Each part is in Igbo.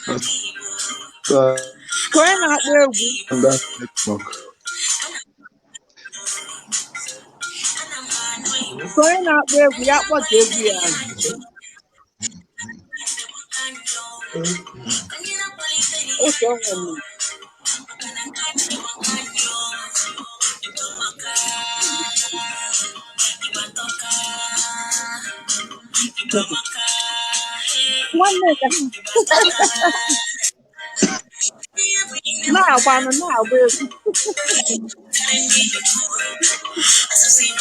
So When I will on that network. When I will we are what they be Oh, so many. One minute. Now, one now, will thank you, people.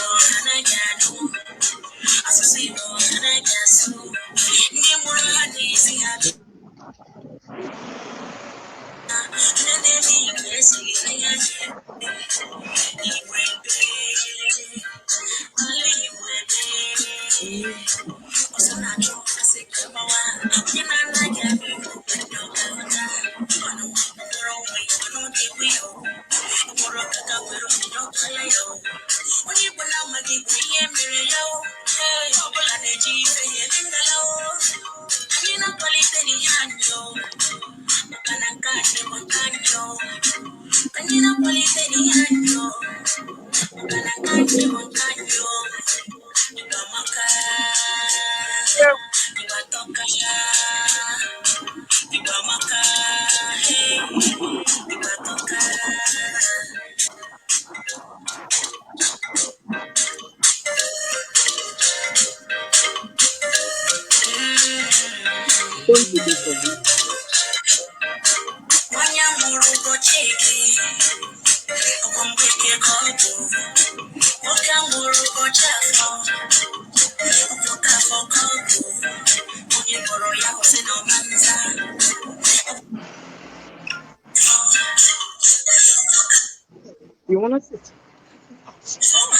You want to sit?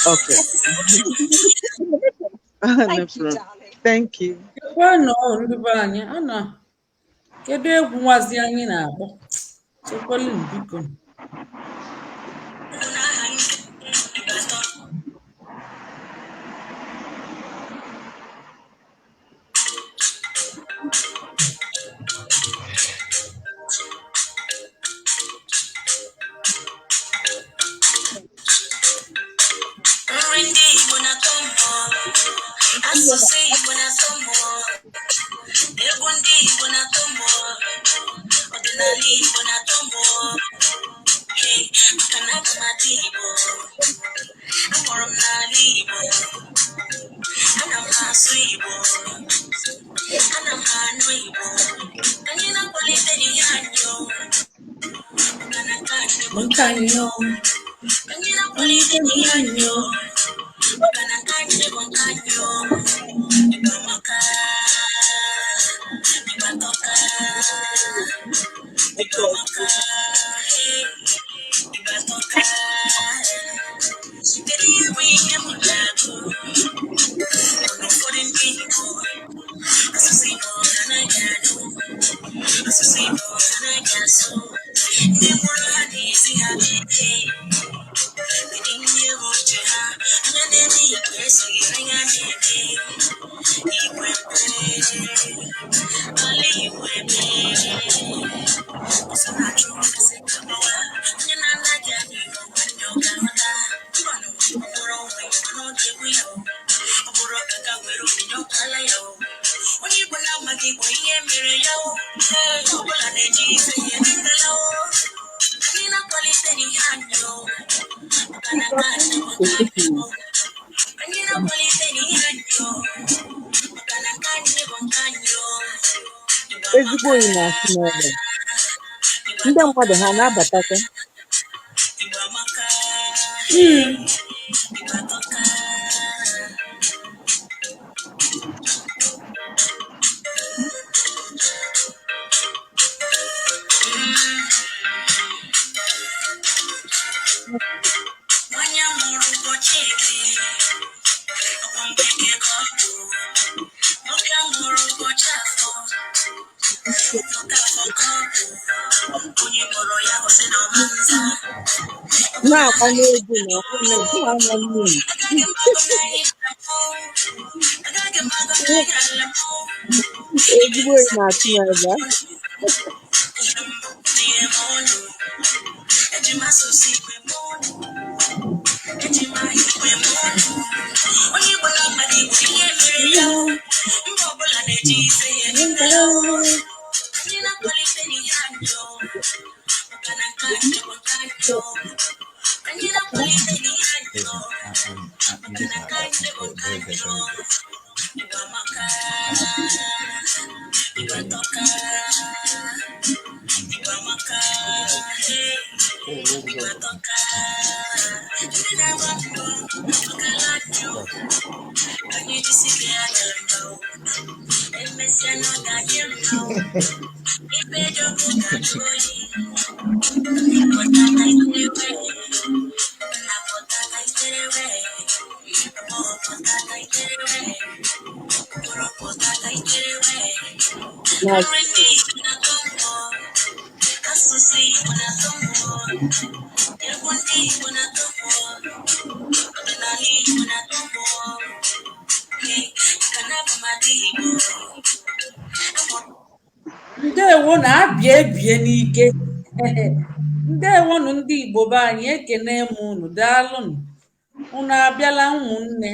Okay. No problem. Thank you. Ekwenụ ndị be anyị kedu egwu nwazi anyị na-akpọ chekwalụ biko nke anyị Ezigbo oyi na-asị n'ebe. Ndị mmadụ ha na-abatakwa? Na-akwa n'egwu na ọkụ na-ekwu anya mmiri. Ezigbo oyi na-asị n'ebe. ndewo na-abịa ebie n'ike. ndewonu ndị Igbo be anyị, ekene m unu, daalụnụ. Unu abịala ụmụnne,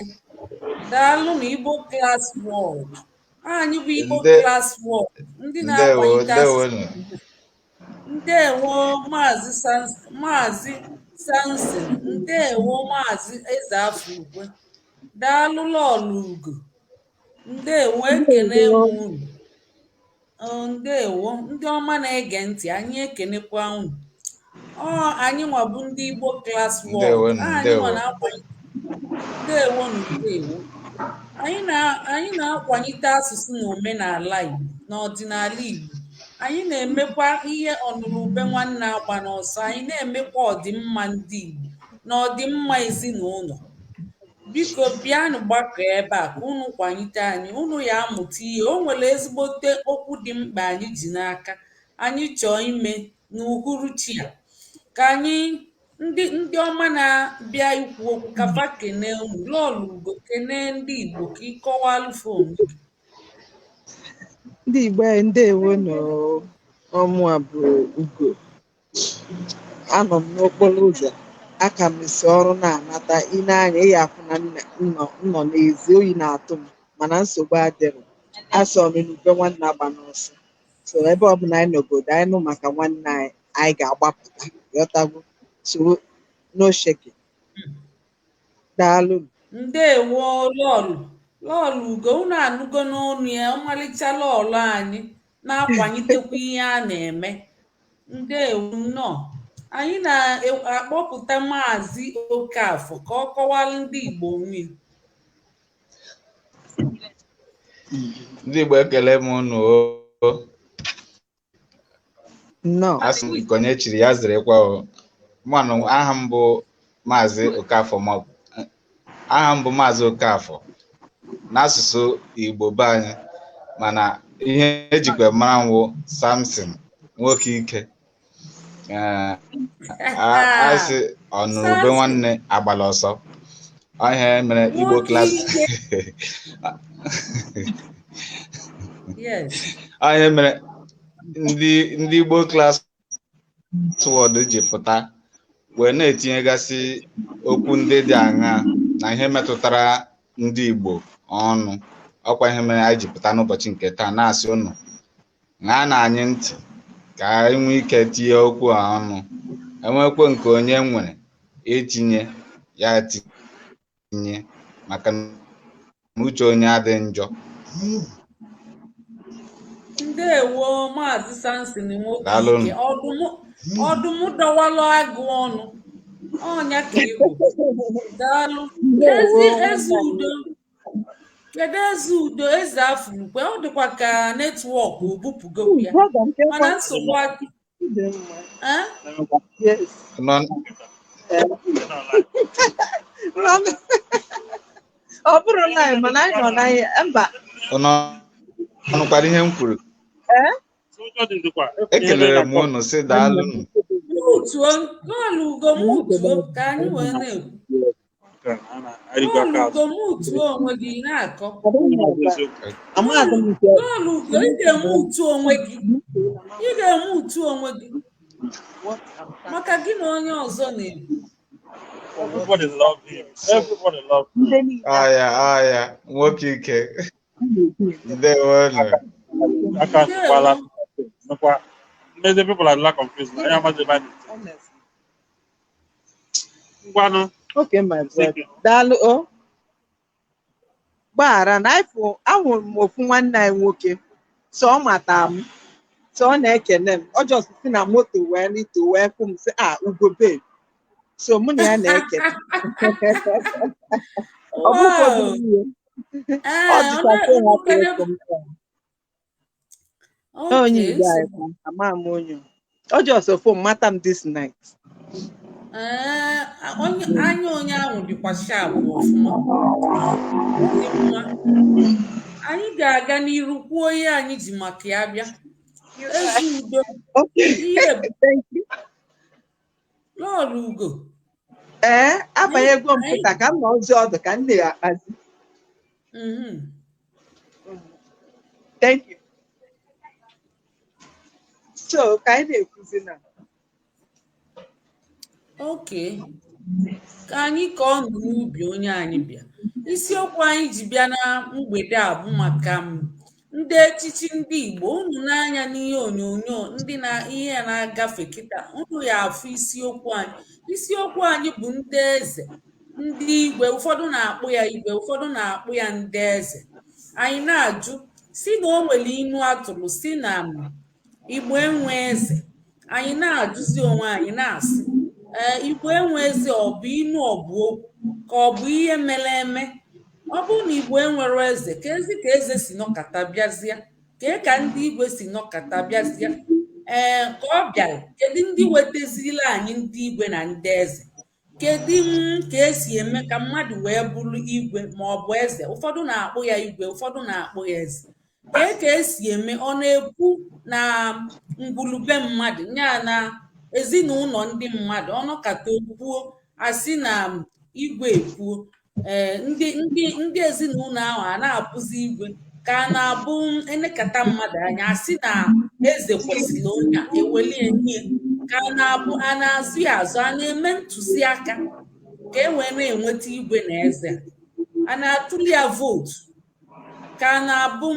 daalụnụ. Igbo Class World, anyị bụ Igbo Class World, ndị na-akwalite asụsụ. Ndewo Maazị Samson, ndewo Maazị Ezeafukwe, daalụ Lọlọ Ugo, ndewo, ekene m unu. Ndewo ndị ọma na-ege ntị, anyị ekenekwa unu. Anyị nwa bụ ndị Igbo Class World, anyị nwa na-akwalite. Ndewo ndewo. Anyị na-akwalite asụsụ na omenala Igbo na ọdịnala Igbo. Anyị na-emekwa ihe ọnụrụbe nwanne agba n'ọsọ. Anyị na-emekwa ọdịmma ndị Igbo na ọdịmma ezinụlọ. Biko bịanụ gbakọ ebe a ka unu kwalite anyị, unu ya amụta ihe. O nwere ezigbote okwu dị mkpa anyị ji n'aka, anyị chọọ ime n'uhuruchi a, ka anyị ndị ọma na-abịa ikwu okwu kafa kene unu. Lọlọ Ugo, kene ndị Igbo ka ịkọwalụfe onwe gị. Ndị Igbo anyị ndewo nọ. Ọmụa bụ Ugo, anọ m n'okporo ụzọ, aka m esi ọrụ na-anata. Ịna-anya ị ya afụ na nọ n'ezi, oyi na-atụ m, mana nsogbu adịrị. Asọ m n'ube nwanne agba n'ọsọ. So ebe ọbụla anyị n'obodo anyị nụ maka nwanne anyị ga-agbapụta, ghọtago. So no shaking. Daalụ. Ndewo Lọlọ Ugo, unu anụgo n'ọnụ ya, ọmalịcha lọlọ anyị na-akwanitekwa ihe a na-eme. Ndewo nnọọ. Anyị na-akpọpụta Maazị Okafọ ka ọ kọwalụ ndị Igbo nwe. Ndị Igbo ekele m unu. Asị m ka onye chiri ya zịrịkwa. Mmanụ aha m bụ Maazị Okafọ, n'asụsụ Igbo be anyị, mana ihe ejikwa mara m bụ Samson, nwoke ike. Asị ọnụrụbe nwanne agbala ọsọ. Ihe mere Igbo Class ihe mere ndị Igbo Class World ji pụta wee na-etinyegasị okwu ndị dị aṅaa na ihe metụtara ndị Igbo ọnụ. Ọkwa ihe mere anyị ji pụta n'ụbọchị nke taa na-asị unu ṅaa na anyị ntị ka anyị nwee ike tinye okwu a ọnụ. Enwekwe nke onye nwere itinye ya tinye, maka na uche onye adị njọ. Ndewo Maazị Samson, nwoke ike. Ọdụm dọwalụ agụ ọnụ, ọnya ka Igbo. Daalụ. Eze Udo, kedu Eze Udo? Ezeafukwe, ọ dịkwa ka netwọk obupụgo ya, mana nsogbu adị. Ọ bụrụ na mana anyị nọ na mba. Ọnụkwara ihe m kwuru. Ekelere m unu sị daalụ. Lọlọ Ugo, mutuo ka anyị wee na-ekwu. Lọlọ Ugo, mutuo onwe gị na-akọ. Lọlọ Ugo, ị ga-emutu onwe gị. ị ga-eme utu onwe gị maka gị na onye ọzọ na-ebi. Everybody love him. Everybody love him. Yeah. Nwoke ike. Ndewo. Many people are not confused. I am Okay, my brother. Dalu o. Gbara na ifo ahụrụ m ofu nwanne anyị nwoke. So ọ mata m. So ọ na-ekene m. Ọ just si na moto wee n'ito wee fụ m sị Ugo babe. So mụ na ya na-ekene. Ọ bụkwa ihe. Ọ dịkwa ka ha onye Igbo anyị ama m onye. Ọ just ofu mata m this night. Anya onye ahụ dịkwa sharp ọfụma. Anyị ga-aga n'iru kwuo ihe anyị ji maka ya bịa. Ezi udo. Ihe Lord Ugo. Abanyego m pụta ka m nọ ọzọ ọdụ ka m na-akpazi. Thank you. So, ka anyị na-ekwuzi na. Okay. Ka anyị kọọ n'ubi onye anyị bịa. Isiokwu anyị ji bịa na mgbede a bụ maka ndị echichi ndị Igbo. Unu n'anya n'ihe onyonyo ndị na ihe na-agafe kịta, unu ya afụ isiokwu anyị. Isiokwu anyị bụ ndị eze, ndị igwe. Ụfọdụ na-akpụ ya igwe, ụfọdụ na-akpụ ya ndị eze. Anyị na-ajụ si na o nwere inu atụrụ si na Igbo enwe eze. Anyị na-ajụzi onwe anyị na-asị Igbo enwe eze ọ bụ inu ọ bụ okwu ka ọ bụ ihe mere eme? Ọ bụrụ na Igbo enwere eze, ka eze si nọkata bịazịa, ka ndị igwe si nọkata bịazịa. Ka ọ bịara, kedu ndị wetazila anyị ndị igwe na ndị eze? Kedu ka esi eme ka mmadụ wee bụrụ igwe ma ọ bụ eze? Ụfọdụ na-akpụ ya igwe, ụfọdụ na-akpụ ya eze. Ka esi eme? Ọ na-ekwu na ngwulube mmadụ ya na ezinụlọ ndị mmadụ, ọnọkata okwuo asị na igwe ekwuo. Ndị ezinụlọ ahụ a na-abụzi igwe ka a na-abụ enekata mmadụ anya asị na eze kwesịrị onye a eweli enye ka a na-abụ a na-azụ ya azụ, a na-eme ntụziaka ka e wee na-enweta igwe na eze, a na-atụli ya vootu ka a na-abụ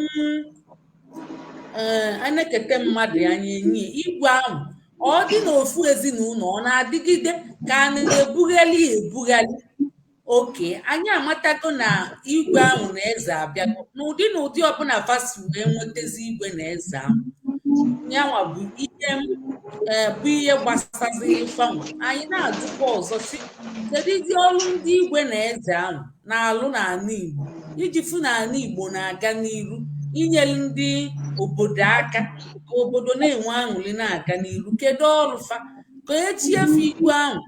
enekata mmadụ anya enye igwe ahụ. Ọ dị n'ofu ezinụlọ ọ na-adịgide ka a na-ebughali ebughali. Oke, anyị amatago na igwe ahụ na eze abịago n'ụdị ọbụla fasi wee nwetazi igwe na eze ahụ. Nyanwa bụ ihe gbasaziri fanwa. Anyị na-ajụkwa ọzọ si kedu ndị ọrụ ndị igwe na eze ahụ na-alụ n'ala Igbo iji fụ na ala Igbo na-aga n'iru, inyere ndị obodo aka ka obodo na-enwe aṅụrị na-aga n'iru. Kedu ọrụ fa ka echiefe igwe ahụ?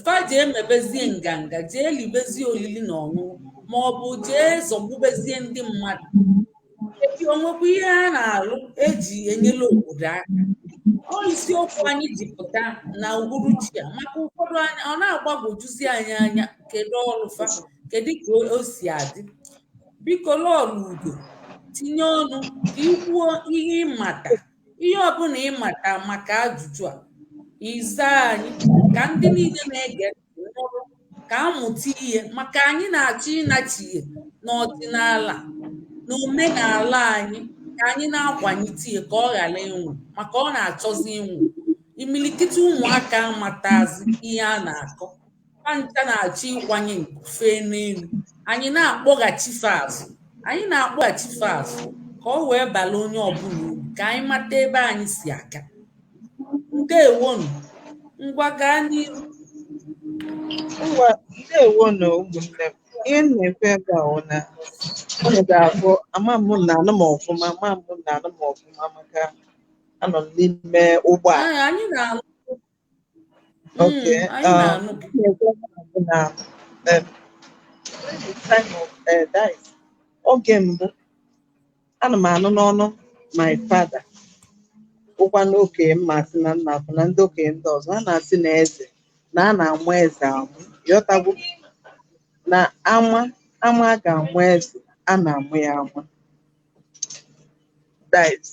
Fa jee mebezie nganga, jee libezie olili na ọṅụṅụ, ma ọ bụ jee zọgbubezie ndị mmadụ. Eji onwekwa ihe a na-alụ eji enyela obodo aka. Ọ isiokwu anyị ji pụta na uhuruchi a maka ụfọdụ ọ na-agbagwojuzi anyị anya. Kedu ọrụ fa? Kedu ka o si adị? Biko Lord Ugo, tinye ọnụ ka ikwuo ihe ịmata, ihe ọbụla ịmata maka ajụjụ a. Iza anyị ka ndị niile na-ege nụrụ ka amụta ihe, maka anyị na-achọ ịnachi ihe n'ọdịnala na omenala anyị, ka anyị na-akwanyite ihe ka ọ ghara ịnwụ, maka ọ na-achọzi ịnwụ. Imilikiti ụmụaka amatazi ihe a na-akọ, ncha na-achọ ịkwanye nkufe n'elu. Anyị na-akpọghachife azụ ka ọ wee bala onye ọbụla uru, ka anyị mata ebe anyị si aka. Ndewonu, ngwa gaa n'ihu. Ndewonu ụmụnne m. Ihe m na-ekwe ebe a bụ na unu ga-abụ ama m na anụ m ọfụma maka anọ m n'ime ụgbọala. Anyị na-anụ. Okay. Oge mbụ ana m anụ n'ọnụ my father ụkwa n'okenye mmasị na nna na ndị okenye ndị ọzọ a na-asị na eze na a na-amụ eze amụ, yọtagbu na ama ga-amụ eze a na-amụ ya amụ. That is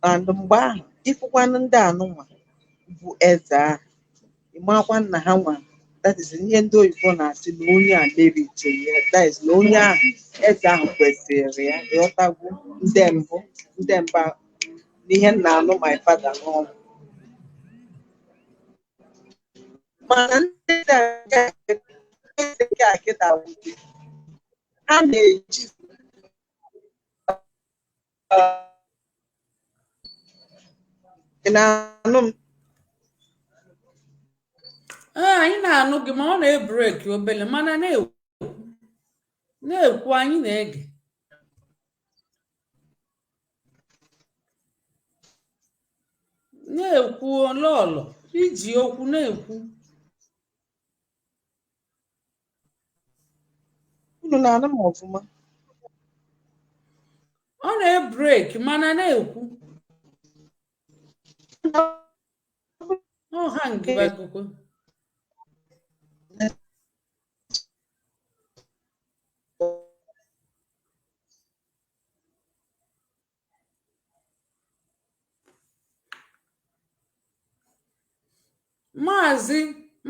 and mgbe ahụ ịfụkwanụ ndị anụnwa bụ eze ahụ ịmakwa nna ha nwa, that is ihe ndị oyibo na-asị na onye a meritere ya, that is na onye ahụ eze ahụ kwesịrị ya. Ịghọtagwu ndị mbụ n'ihe nna anụ my father n'ọnụ. Mana ndị nke a kịta wute ha na-eji ị na-anụ m? Anyị na-anụ gị ma ọ na-ebreki obele mana na-ekwu anyị na-ege. Na-ekwu lọlọ iji okwu na-ekwu. Unu na-anụ m ọfụma? Ọ na-ebreki mana na-ekwu. Ha ngịba akụkọ.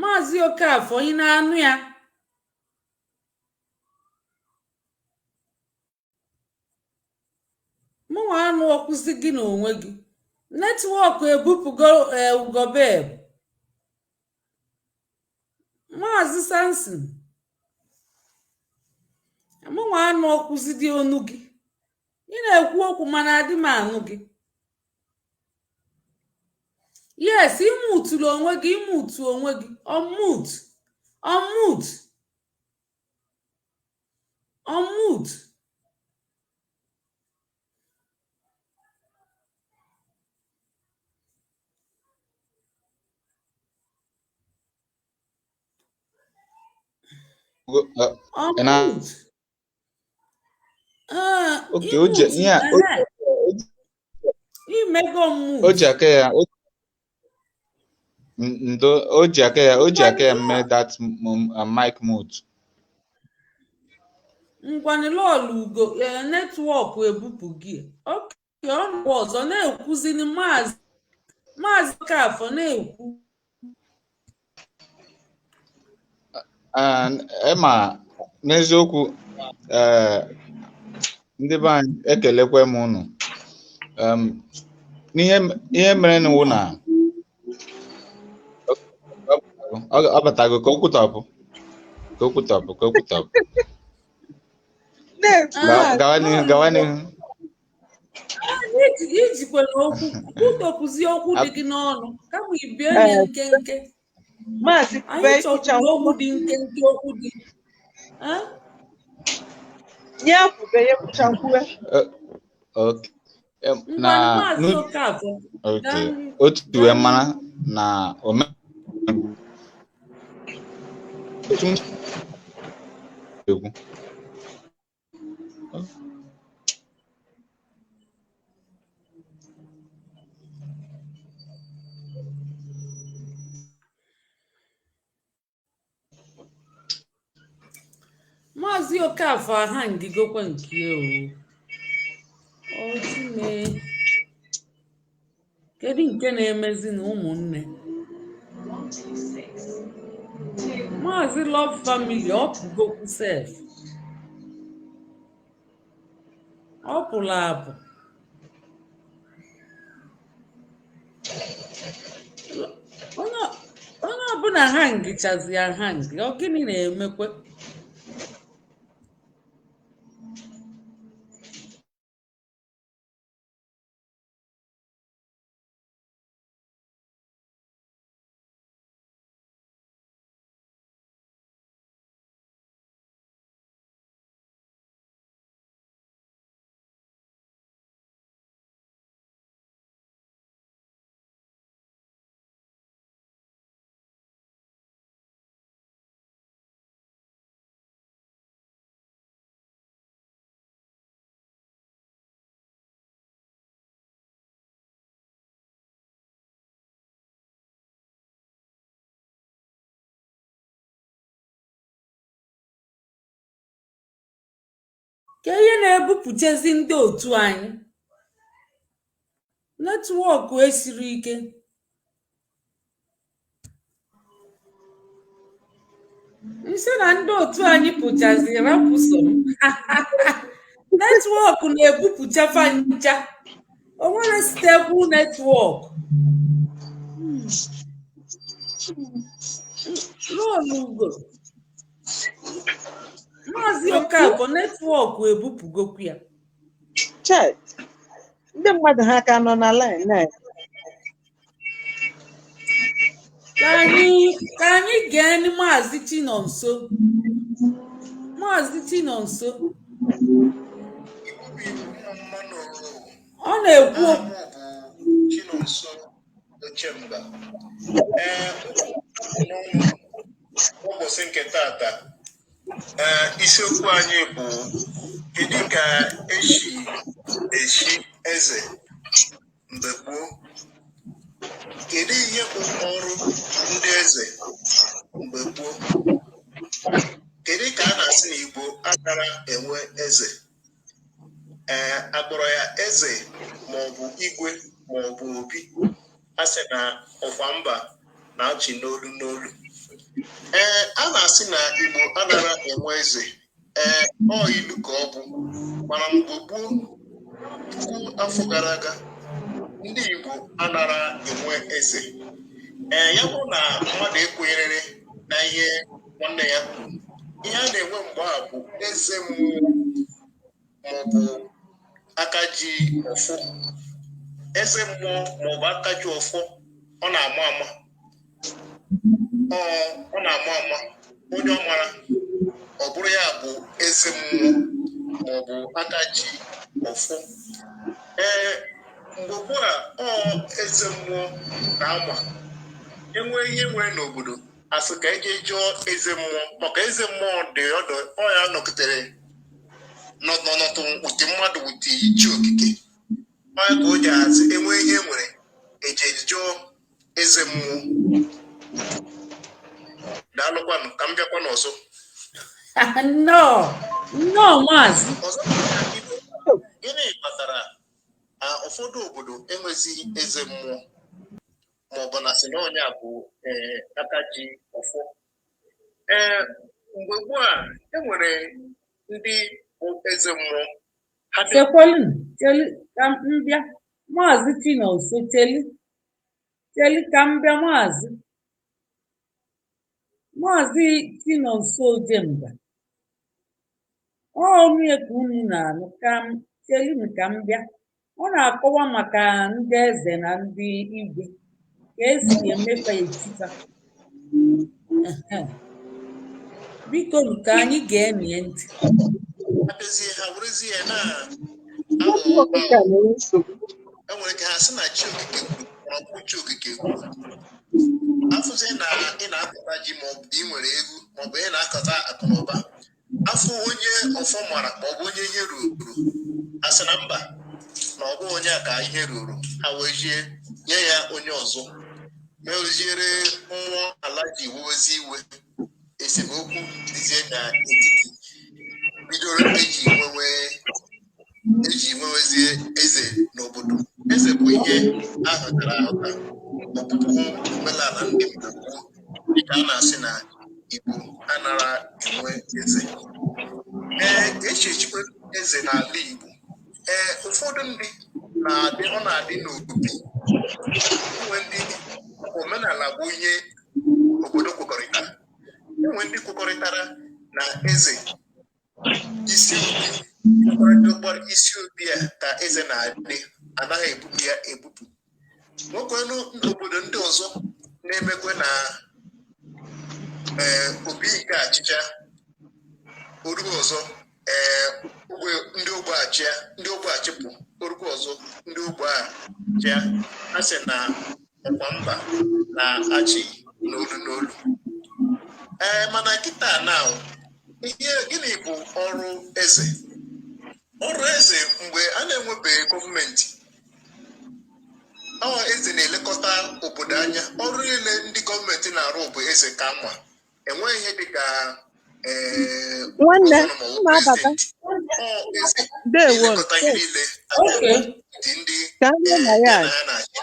Maazị Okafor, ị na-anụ ya? Mụnwa anụ ọkwụsị gị n'onwe gị. Netwọk ebupụgo Ugobeb. Maazị Samson, mụnwa anụ ọkwụsị dị onu gị. Ị na-ekwu okwu mana adị m anụ gị. Yes, ịmụtụrụ onwe gị, ịmụtụ onwe gị. Unmute. Imego mute. O ji aka ya mee that mic mute. Ngwanilọlụ ugo netwọk ebupụ gị. Oke ọnụ ọzọ na-ekwuzini Maazị Okafor na-ekwu. Ma n'eziokwu ndị be anyị ekelekwe m unu. Ihe mere n'wu na ọ batago ka o kwutọpụ. Gawa n'ihu. Ijikwere okwu kwutọpụzie okwu dị gị n'ọnụ kama ibie onye nkenke. Anyị chọkwuru okwu dị nkenke, okwu dị ya kwube ya kwuchakwue. Maazị Okafor, otu wee mara na egwu Maazị Okafor aha ngigokwa nke Chime. Kedu nke na-emezi na ụmụnne? Maazị Love Family ọpụgokwu sef. Ọ pụrụ apụ. Onye ọbụla ha ngichazi ya ha ngi. Ọ gịnị na-emekwe? Ka ihe na-ebupụchezi ndị otu anyị. netwọk esiri ike. Nsị na ndị otu anyị pụchaziri rapụso m. Netwọk na-ebupụcha fancha. O nwere stebụl netwọk. N'Olugo, Maazị Okafọ, netwọk ebupụgokwu ya. Chai, ndị mmadụ ha ka nọ na line na Ka anyị gee Maazị Chinonso. Maazị Chinonso ọ na-ekwu Chinonso Ochemba. Ụbọchị nke tata isiokwu anyị bụ kedu ka echi eze mgbe gboo, kedu ihe bụ ọrụ ndị eze mgbe gboo, kedu ka a na-asị na Igbo agara enwe eze, akpọrọ ya eze maọbụ igwe maọbụ obi, a sị na ọkwa mba na-achị n'olu n'olu. A na-asị na Igbo anara enwe eze, ọ ilu ka ọ bụ, mana mgbe gboo puku afọ gara aga ndị Igbo anara enwe eze. Ya bụ na mmadụ ekwenyere na ihe nwanne ya kwuru. Ihe a na-enwe mgbe a bụ eze mmụọ maọbụ aka ji ọfọ. Eze mmụọ maọbụ aka ji ọfọ ọ na-ama ama, ọ na-ama ama onye ọ mara ọ bụrụ ya bụ eze mmụọ maọbụ aka ji ọfọ. Mgbe gboo a eze mmụọ na-ama enwe ihe nwere n'obodo asị ka eje jụọ eze mmụọ, maka eze mmụọ dị ọdụ ọ ya nọketere n'ọnọdụ ụdị mmadụ ụdị chi okike. Onye ka o ji hazi enwe ihe nwere eje jụọ eze mmụọ. Daalụkwanụ, ka m bịakwa n'ọzọ. nnọọ maazị. Ọzọ gịnị kpatara ụfọdụ obodo enwezighị eze mmụọ maọbụ na sị na onye a bụ aka ji ọfọ? Mgbe gboo a enwere ndị bụ eze mmụọ. Chekwelu ka m bịa Maazị Chinonso, cheli ka m bịa Maazị Chinonso Ojemba. Onye ka unu na-anụ cheli ka m bịa. Ọ na-akọwa maka ndị eze na ndị igwe ka esi emepe etita. Biko ka anyị ga-enye ntị. Enwere ka ha sị na chi okike maọbụ chi okike afụzi na ị na-akọta ji maọbụ ị nwere egwu maọbụ ị na-akọta akụnụba, afọ onye ọfọ mara maọbụ onye ihe ruru asị na mba na ọ bụ onye a ka ihe ruru, ha wee jie nye ya onye ọzọ, meziere mmụọ ala ji wewezi iwe. Esemokwu dizie na etiti bidoro eji nwewezie eze n'obodo. Eze bụ ihe ahụtara ahụta, ọpụpụ omenala ndị Igbo gboo, dịka a na-asị na Igbo anara enwe eze. Echi echikwa eze n'ala Igbo. Ụfọdụ ndị ọ na-adị n'obodo. Enwe ndị omenala bụ ihe obodo kwekọrịtara. Enwe ndị kwekọrịtara na eze isi obi a ka eze na-adị, anaghị ebupụ ya ebupụ. Nwekwenu n'obodo ndị ọzọ na-emekwe na obi nke achịcha orugo ọzọ, ndị ogbe achịpụ orugo ọzọ, ndị ogbe achịa a sị na ọkwa mba na-achị n'olu n'olu. Mana kịta na gịnị bụ ọrụ eze? Ọrụ eze mgbe a na-enwebeghị gọọmenti, eze na-elekọta obodo anya. Ọrụ niile ndị gọọmenti na-arụ bụ eze ka mma. Enweghị ihe dịka eze na-elekọta ihe niile dị ndị ka anyị na ya ya na ya na-achị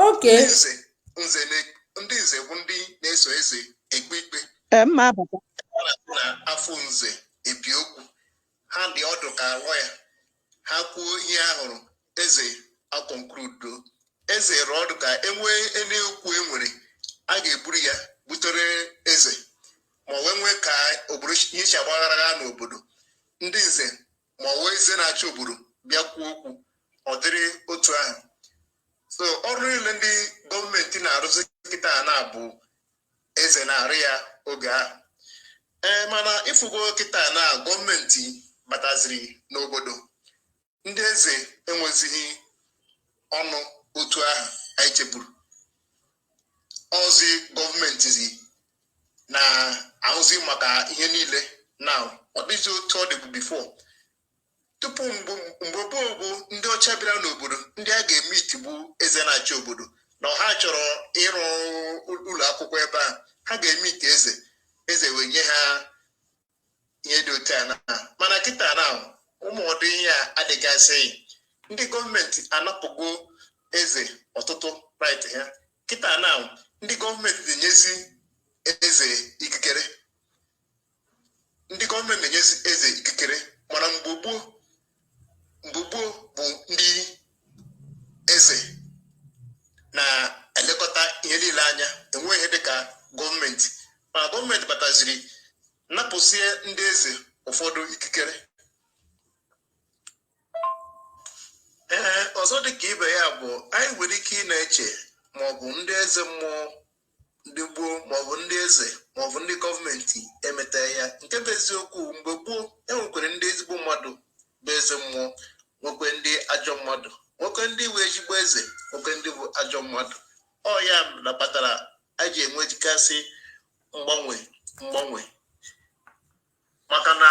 Okay. ndị nze bụ ndị na-eso eze ekpe ikpe mma abata na afọ nze ebi okwu ha dị ọdụ ka lọya ha kwuo ihe ahụrụ eze akọnkludo eze rụọ ọdụ ka enwee enekwu enwere a ga-eburu ya butere eze ma ọ wee nwee ka obodo ihe si agbaghara ha n'obodo ndị nze ma ọ wee eze na-achị obodo bịa kwuo okwu ọ dịrị otu ahụ. So ọrụ niile ndị gọọmenti na-arụzi kịta na-abụ eze na-arụ ya oge ahụ. Mana ịfụgo kịta na gọọmenti bataziri n'obodo ndị eze enwezighị ọnụ otu ahụ anyị cheburu ọzi gọọmenti na-ahụzi maka ihe niile na ọ dịghị otu ọ dịbụ bifo. Tupu mgbe gboo bụ ndị ọcha bịara n'obodo ndị a ga-eme itigbu eze na-achị obodo na ha chọrọ ịrụ ụlọ akwụkwọ ebe a ha ga-eme ite eze wee nye ha ihe dị otu a na mana kịta na ụmụ ọdụ ihe a adịgasị ndị gọọmenti anapụgo eze ọtụtụ right ha kịta na ndị gọọmenti na-enyezi eze ikikere mana mgbe gboo bụ ndị eze na-elekọta ihe niile anya enweghị ihe dịka gọọmenti mana gọọmenti bataziri napụsie ndị eze ụfọdụ ikikere. Ọzọ dịka ibe ya bụ anyị nwere ike ị na-eche maọbụ ndị eze mmụọ ndị gboo maọbụ ndị eze maọbụ ndị gọọmenti emeta ya nke bụ eziokwu. Mgbe gboo enwekwere ndị ezigbo mmadụ bụ eze mmụọ nwekwe ndị ajọ mmadụ nwekwe ndị bụ ezigbo eze nwekwe ndị bụ ajọ mmadụ. Ọ ya na kpatara a ji enwejikasị mgbanwe maka na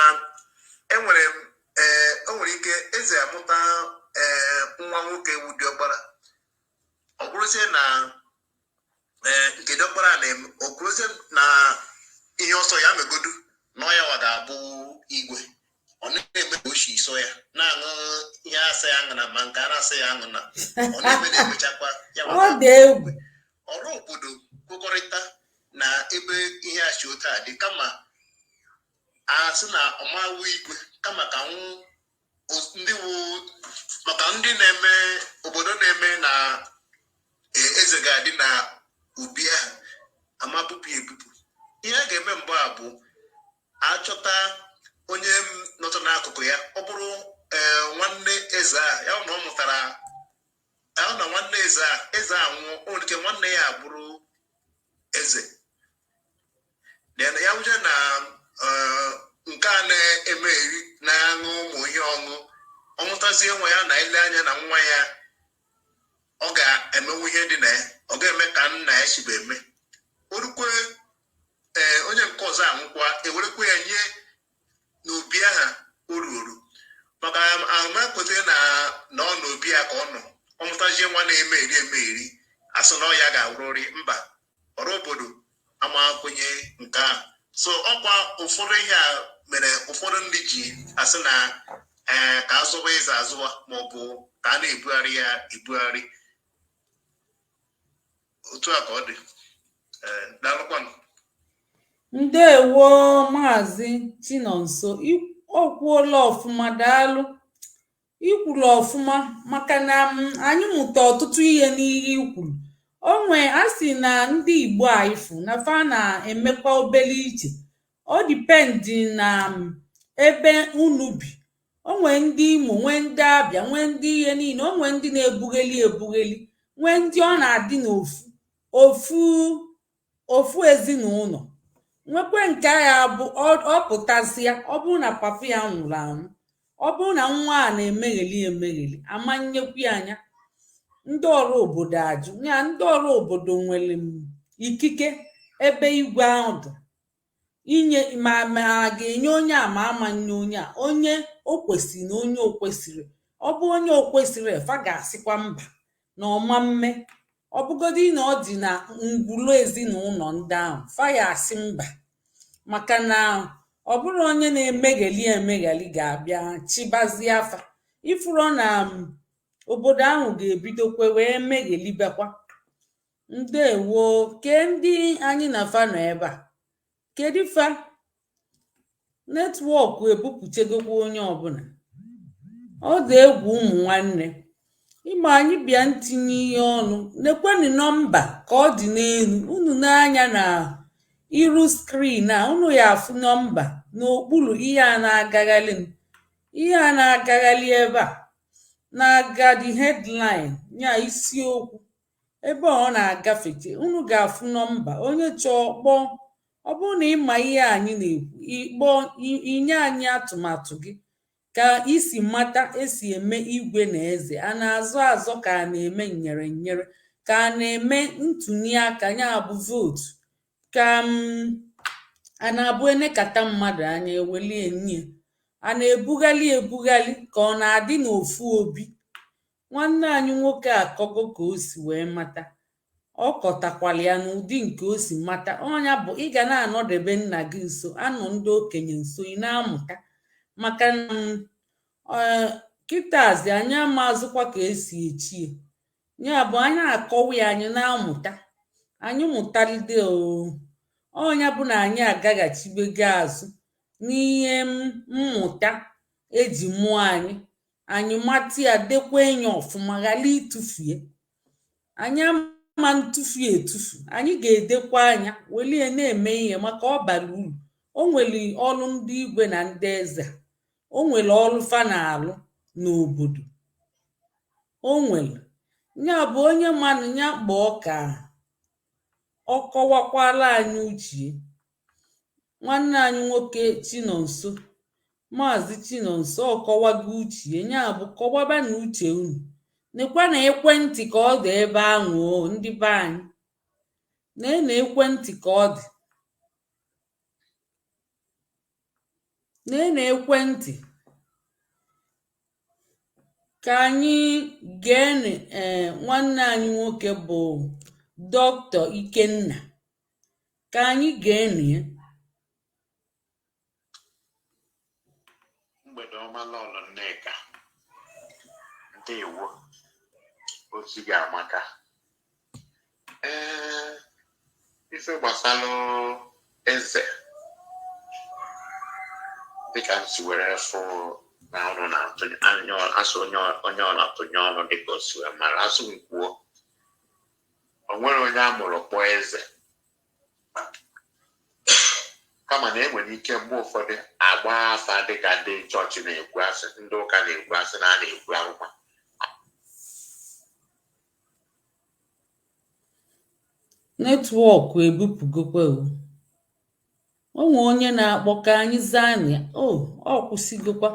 o nwere ike eze amụta nwa nwoke wu diọkpara ọ bụrụzie na nke diọkpara na-eme ọ bụrụzie na ihe ọsọ ya megodu na ọ ya wa ga-abụ igwe ọ na-eme ka oshi so ya na-aṅụ ihe asa ya aṅụ na ma nke a na-asa ya aṅụ na ọ na-eme na-emechakwa ya ọrụ obodo kwekọrịta na ebe ihe achi otu a dị kama asị na ọmawu igwe kama ka maka ndị na-eme obodo na-eme na eze ga-adị na ubi ahụ amabụpụ ebupụ. Ihe a ga-eme mgbe a bụ achọta onye nọtọ n'akụkụ ya ọ bụrụ nwanne eze a ya na ọ mụtara ya na nwanne eze a nwụọ o nwere ike nwanne ya abụrụ eze ya wụje na nke a na-emeri na-aṅụ ụmụ ihe ọṅụ ọ mụtazie nwa ya na ile anya na nwa ya ọ ga-emenwu ihe dị na ya ọ ga-eme ka nna ya sibe eme orukwe onye nke ọzọ anwụkwa ewerekwe ya nye n'obi aha oru maka amakote na ọ n'obi ya ka ọ nọ ọ mụtazie nwa na-emeri asụ na ọ ya ga-awụrụrị mba ọrụ obodo amakwenye nke a. So ọkwa ụfọdụ ihe a mere ụfọdụ ndị ji asị na ka azụwa eze azụwa maọbụ ka a na-ebugharị ya ebugharị otu a ka ọ dị. Daalụkwanụ. Ndewo Maazị Chinonso, o kwuola ọfụma, daalụ, ikwuru ọfụma maka na anyị mụta ọtụtụ ihe n'ihe ikwuru. Onwe a sị na ndị Igbo a ifu na fa na-emekwa obere iche, ọ dipendi na ebe unu bi. Onwe ndị Imo, nwee ndị Abịa, nwee ndị ihe niile, onwe ndị na-ebugheli nwee ndị ọ na-adị n'ofu ezinụlọ, nwekwe nke ya bụ ọ pụtasịa ọ bụrụ na papa ya nwụrụ anwụ, ọ bụrụ na nwa a na-emegheli amanyekwu anya ndị ọrụ obodo ajụ ya. Ndị ọrụ obodo nwere ikike ebe igwe ahụ dị inye ma a ga-enye onye a ma amanye onye o kwesịrị na onye o kwesịrị. Ọ bụ onye o kwesịrị efa ga-asịkwa mba na ọma mme, ọ bụgodị na ọ dị na ngwụlọ ezinụlọ ndị ahụ faya asị mba, maka na ọ bụrụ onye na-emegheli ga-abịa chibazie afa. Ifuru na obodo ahụ ga-ebidokwe wee meghelibekwa. Ndewo, kee ndị anyị na fa nọ ebe a, kedu fa netwọk ebupụchegokwa onye ọbụla. Ọ dị egwu ụmụ nwanne, ịma anyị bịa ntinye ihe ọnụ, nekwenụ nọmba ka ọ dị n'elu. Unu n'anya na iru skrin a, unu ya afụ nọmba n'okpuru ihe a na-agaghalị m, ihe a na-agaghalị ebe a na-aga the headline nya isiokwu, ebe ọ na-agafete unu ga-afụ nọmba. Onye chọọ kpọọ, ọ bụrụ na ịma ihe anyị na-ekwu, ịkpọ inye anyị atụmatụ gị ka isi mata esi eme igwe na eze. A na-azọ azọ ka a na-eme nyere nyere, ka a na-eme ntụnye aka ya bụ vootu, ka a na-abụ enekata mmadụ anya eweli enye, a na-ebughali ebughali ka ọ na-adị n'ofu obi. Nwanne anyị nwoke akọgo ka o si wee mata, ọ kọtakwala ya n'ụdị nke o si mata. Ọnya bụ ị ga na-anọdebe nna gị nso, anọ ndị okenye nso, ị na-amụta. Maka na kịtazi anyị amazụkwa ka esi echie, ya bụ anyị akọwa ya, anyị na-amụta, anyị mụtalide ọnya bụ na anyị agaghachibego azụ n'ihe mmụta eji mụọ anyị mata ya, dekwa enye ọfụma, ghara itufie. Anyị ama ntufie etufu, anyị ga-edekwa anya welie na-eme ihe, maka ọ bara uru. O nwere ọrụ ndị igwe na ndị eze, o nwere ọrụ fa na-alụ n'obodo. O nwere ya bụ onye mmanụ ya kpọọ ka ọ kọwakwala anyị uche. Nwanne anyị nwoke Chinonso, Maazị Chinonso, ọkọwago uche ya bụ kọwaba na uche unu. Nekwa na ekwentị ka ọ dị ebe ahụ, ndị be anyị na ekwentị ka ọ dị, na ekwentị ka anyị gee nwanne anyị nwoke bụ Dr. Ikenna, ka anyị geenụ ya. Mgbede ọma lọlọ Nneka, ndewo, ozi gị amaka. Ife gbasalụ eze dịka m si were fụ na ọnụ na-atụnye asụ onye ọ na-atụnye ọnụ dịka o si wee mara. Asụ m kwuo, o nwere onye a mụrụ kpọọ eze, kama na enwere ike mgbe ụfọdụ agba afa dịka ndị chọọchị na-ekwu asị, ndị ụka na-ekwu asị na a na-ekwu amụma. Netwọk ebupụgokwa onwe onye na-akpọ ka anyị zaa ya. Ọ kwụsịgokwa,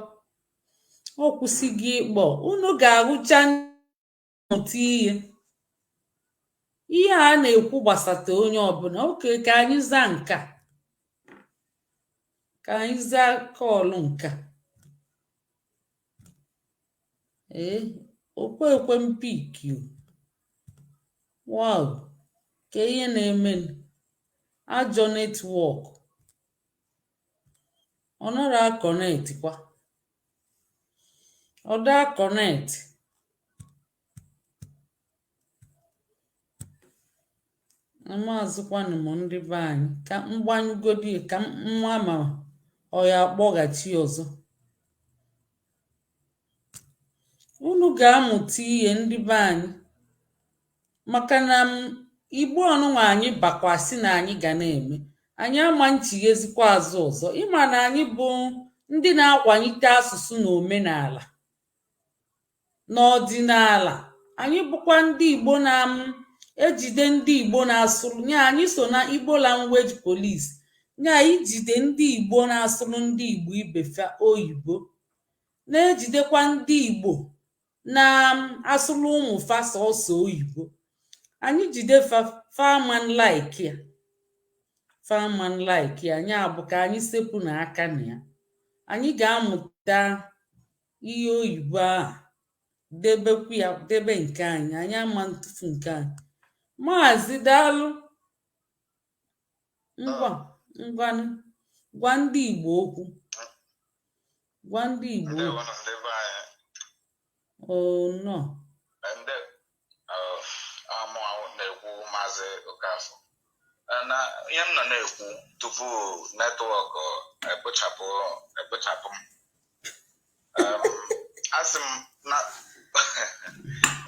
ọ kwụsịgo ịkpọ. Unu ga-ahụcha mmụta ihe a na-ekwu gbasata onye ọbụla. Oke, ka anyị zaa nka, ka anyị zaa kọọlụ nka. Okwe mpiki. Wow, ka ihe na-eme ajọ netwọk, ọ nara akọnetị kwa, ọ da akọnetị. Amazụkwanụ m ndị be anyị ka mgbanyụgodi ka nwa ma ọ ya akpọghachi ọzọ. Unu ga-amụta ihe ndị be anyị, maka na igbo ọnụnwa anyị bakwasị na anyị ga na-eme, anyị ama nchighezikwa azụ ọzọ. Ịma na anyị bụ ndị na-akwanyite asụsụ na omenala n'ọdịnala. Anyị bụkwa ndị Igbo ejide ndị Igbo na-asụrụ nya. Anyị so na Igbo Language Police, nya ijide ndị Igbo na-asụrụ ndị Igbo ibefe oyibo, na-ejidekwa ndị Igbo na-asụrụ ụmụ fa sọsọ oyibo. Anyị jide farman like ya, farman like ya, nya bụ ka anyị sepụ n'aka na ya. Anyị ga-amụta ihe oyibo ahụ, debekwa ya, debe nke anyị. Anyị ama ntufu nke anyị. Maazị daalụ, ngwanụ gwa ndị Igbo okwu, gwa ndị Igbo. Oh no. ndị amụ na-ekwu Maazị Okafor na ihe m nọ na-ekwu tupu netwọk ekpochapụ m asị m na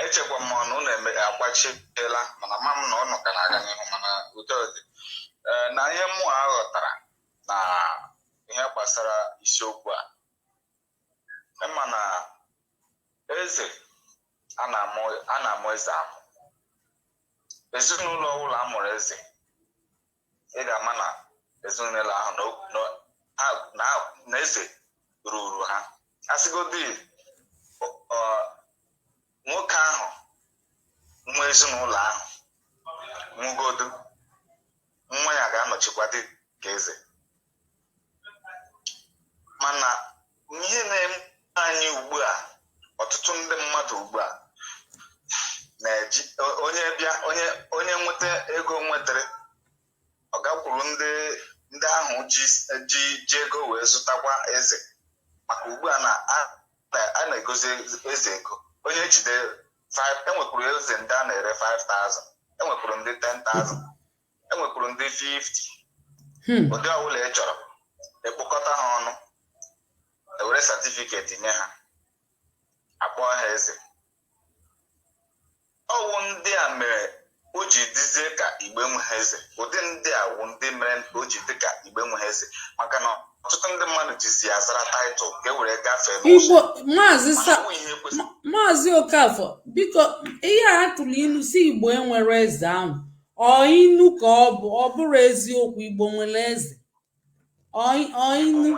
echekwa m ọnụ na-agbachiela mana ma m na ọnụ ka na-aga n'ihu mana udo dị na ihe mmụọ aghọtara na ihe gbasara isiokwu a ịma na eze a na-amụ eze amụ ezinụlọ ọbụla a mụrụ eze ị ga-ama na ezinụlọ ahụ na eze ruru ha asịgodi nwoke ahụ nwa ezinụlọ ahụ nwugodo nwa ya ga-anọchikwa dị ka eze mana ihe na-eme anyị ugbu a ọtụtụ ndị mmadụ ugbu a na-eji onye nweta ego nwetara ọ gakwuru ndị ahụ ji ego wee zụtakwa eze maka ugbu a a na-egozi eze ego onye jide 5 enwekwuru eze ndị a na-ere 5,000 enwekwuru ndị 10,000 enwekwuru ndị 50 ụdị ọbụla ị chọrọ ekpokọta ha ọnụ ewere satifiketi nye ha akpọọ ha eze ọwụ ndị a mere o ji dizie ka igbe nwe ha eze ụdị ndị a wụ ndị mere o ji dị ka igbe nwe ha eze maka na ọtụtụ ndị mmadụ jizi azara taịtụl ka e were gafee Igbo Maazị Okafor biko ihe a tụrụ ilu si Igbo enwere eze ahụ ọ inu ka ọ bụrụ eziokwu Igbo nwere eze ọ inu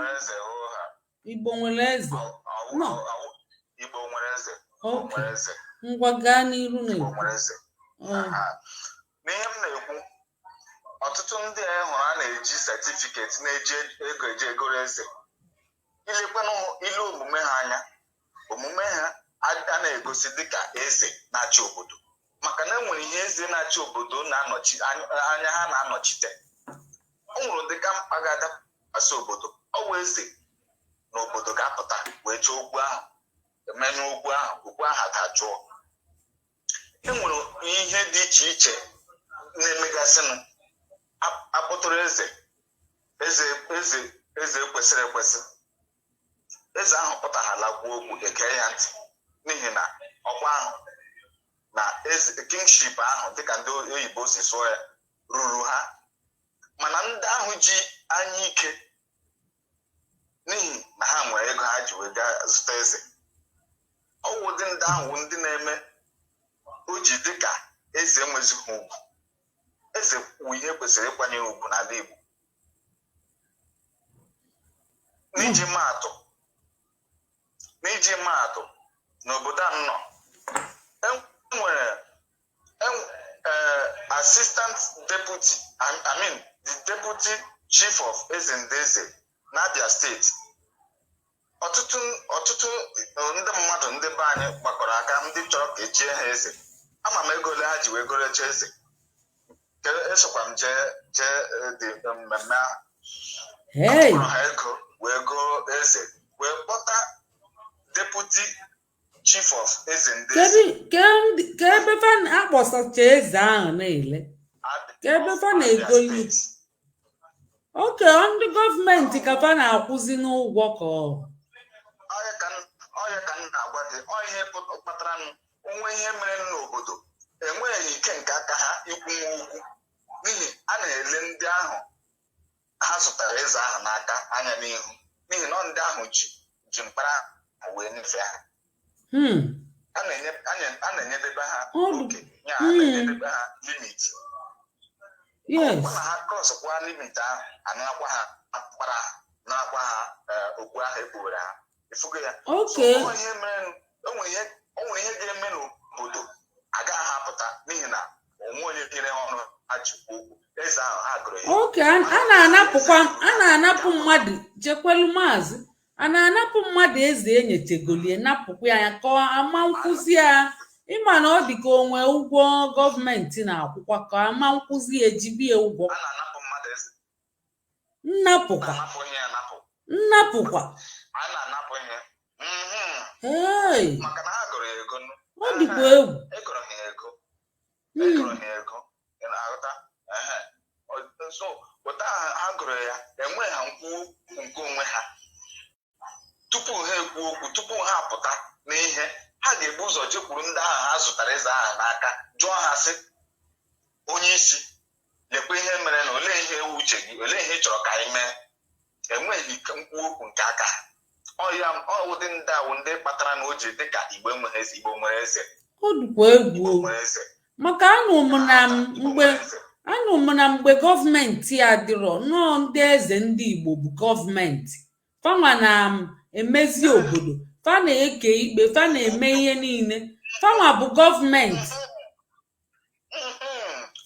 Igbo nwere eze no Igbo nwere eze okay ngwa gaa n'iru na Igbo nwere eze n'ihe m na-ekwu ọtụtụ ndị a hụrụ a na-eji satifiketi na-eji ego eji egoro eze ilekwanụ ilu omume ha anya omume ha a na-egosi dịka eze na-achị obodo maka na enwere ihe eze na-achị obodo na-anọchi anya ha na-anọchite ọ nwụrụ dịka mkpa ga-adakwasị obodo ọ bụ eze na obodo ga-apụta wee chọọ okwu ahụ emenye okwu ahụ dajụọ enwere ihe dị iche iche na-emegasịnụ akpọtụrụ eze kwesịrị ekwesị eze ahụ pụtaghala kwuo okwu ege ya ntị n'ihi na ọkwa ahụ na eze kingship ahụ dịka ndị oyibo si sụọ ya ruru ha mana ndị ahụ ji anya ike n'ihi na ha nwere ego ha ji wee gaa zụta eze ọwụ dị ndị ahụ ndị na-eme o ji dịka eze enwezighị ugwu eze wu ihe kwesịrị ịkwanyere ugwu n'ala Igbo n'iji maatụ n'obodo a nọ enwere assistant deputy the deputy chief of Ezendeze n'Abia steeti ọtụtụ ndị mmadụ ndị be anyị gbakọrọ aka ndị chọrọ ka echie ha eze ama m ego ole ha ji wee gorocha eze esokwa m jee dị mmemme ahụ akpọrọ ha ego wee goo eze wee kpọta deputy chief of Ezendeze ka ebe fa akpọsacha eze ahụ na-ele ka ebe fa na-egoli oke ndị gọọmenti ka fa na-akwụzi n'ụgwọ ka ọya ka m na-agwa gị ihe kpatara onwe ihe mere n'obodo enweghị ike nke aka ha ikwu ugwu n'ihi a na-ele ndị ahụ ha zụtara eze ahụ n'aka anya n'ihu n'ihi na ndị ahụ ji mkpara wee nyefee ha a na-enyedebe ha oke ya a na-enyedebe ha limit na ha krọsụkwa limit ahụ anakwa ha mkpara nakwa ha okwu ahụ ekpuwere ha ifugo ya onwere ihe ga-eme n'obodo agaghị apụta n'ihi na onwe onye nyere ọrụ ha jikwa okwu eze ahụ ha gụrụ ya oke a na-anapụ mmadụ chekwelu maazị a na-anapụ mmadụ eze enyetegolie napụkwa ya ka ama nkwụzi ya ịma na ọ dị ka onwe ụgwọ gọọmenti na-akwụkwa ka ama nkwụzi ya ejibi ya ụgwọ a na-anapụ mmadụ eze nnapụkwa a na-anapụ ihe maka na ha gụrụ ya ego ọ dịkwa egwu egoro ha ego ị na-aghọta so ụta ha gụrụ ya enwe ha nkwu nke onwe ha tupu ha ekwu okwu tupu ha apụta n'ihe ha ga-ebu ụzọ jekwuru ndị ahụ ha zụtara eze ahụ n'aka jụọ ha sị onye isi lekwa ihe mere na olee ihe ewu uche gị olee ihe ị chọrọ ka anyị mee enweghị nkwu okwu nke aka ọwụdị ndị awụ ndị kpatara na o ji dị ka Igbo enweghị eze Igbo nwere eze ọ dịkwa egwu maka anụ m na mgbe gọọmenti a dịrọ nnọọ ndị eze ndị Igbo bụ gọọmenti fanwa na-emezi obodo fa na-eke ikpe fa na-eme ihe niile fanwa bụ gọọmenti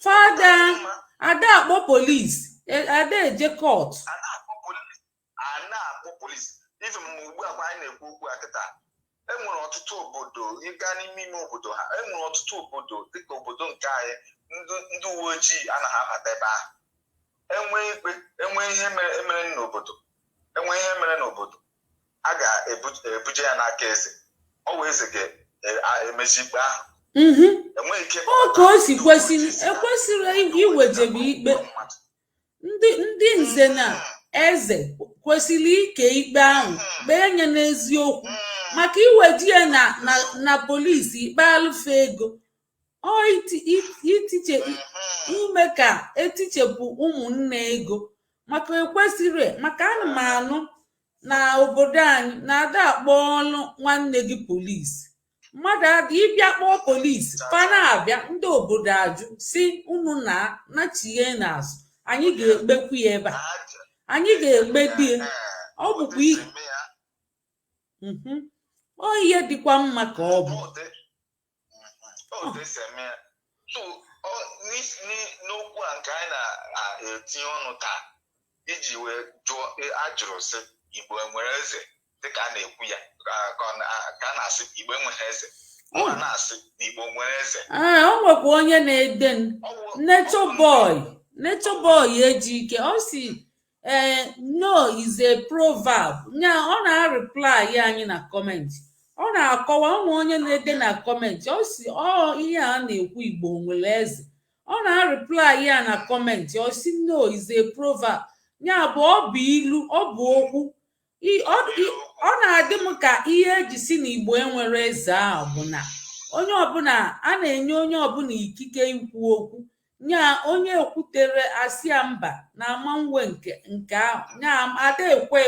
fada ada akpọ polisi ada eje kọt na-akpọ polisi ife m ugbu a anyị na-ekwu okwu a kịta enwere ọtụtụ obodo ịga n'ime ime obodo ha enwere ọtụtụ obodo dịka obodo nke anyị ndị uwe ojii anaghị abata ebe ahụ enwe ihe mere n'obodo a ga-ebuje ya n'aka eze ọ wee eze ga-emezi ikpe ahụ enweghị ike ka o si ekwesịrị iwejebe ikpe ndị nze na eze kwesịrị ike ikpe ahụ kpee nye n'eziokwu maka iweji ya na polisi ikpe alụfe ego ime ka etichepụ ụmụnne ego maka ekwesịrị maka anụmanụ na obodo anyị na-ada akpọọlụ nwanne gị polisi mmadụ adị ịbịa kpọọ polisi fa na-abịa ndị obodo ajụ si unu na-nachie n'azụ anyị ga-ekpekwu ya ebe a anyị ga-ekpebi ọ bụkwa ihe dịkwa mma ka ọ bụ n'okwu a nke anyị na-etinye ọnụ taa iji wee jụọ ajụrụ sị Igbo enwere eze dịka a na-ekwu ya ka a na-asị Igbo enweghị eze nwa na-asị Igbo nwere eze o nwekwa onye na-ede nature boy Ejike ọ si no is a proverb nya ọ na-reply anyị na kọmentị ọ na-akọwa ụmụ onye na-ede na kọmentị ọ si ihe a na-ekwu Igbo nwere eze ọ na-reply ya na kọmentị ọ si no is a proverb nya bụ ọ bụ ilu ọ bụ okwu ọ na-adị m ka ihe eji si na Igbo enwere eze ahụ bụ na onye ọbụla a na-enye onye ọbụla ikike ikwu okwu nya onye ekwutere asịa mba na amanwe nke ahụ nya ada ekwe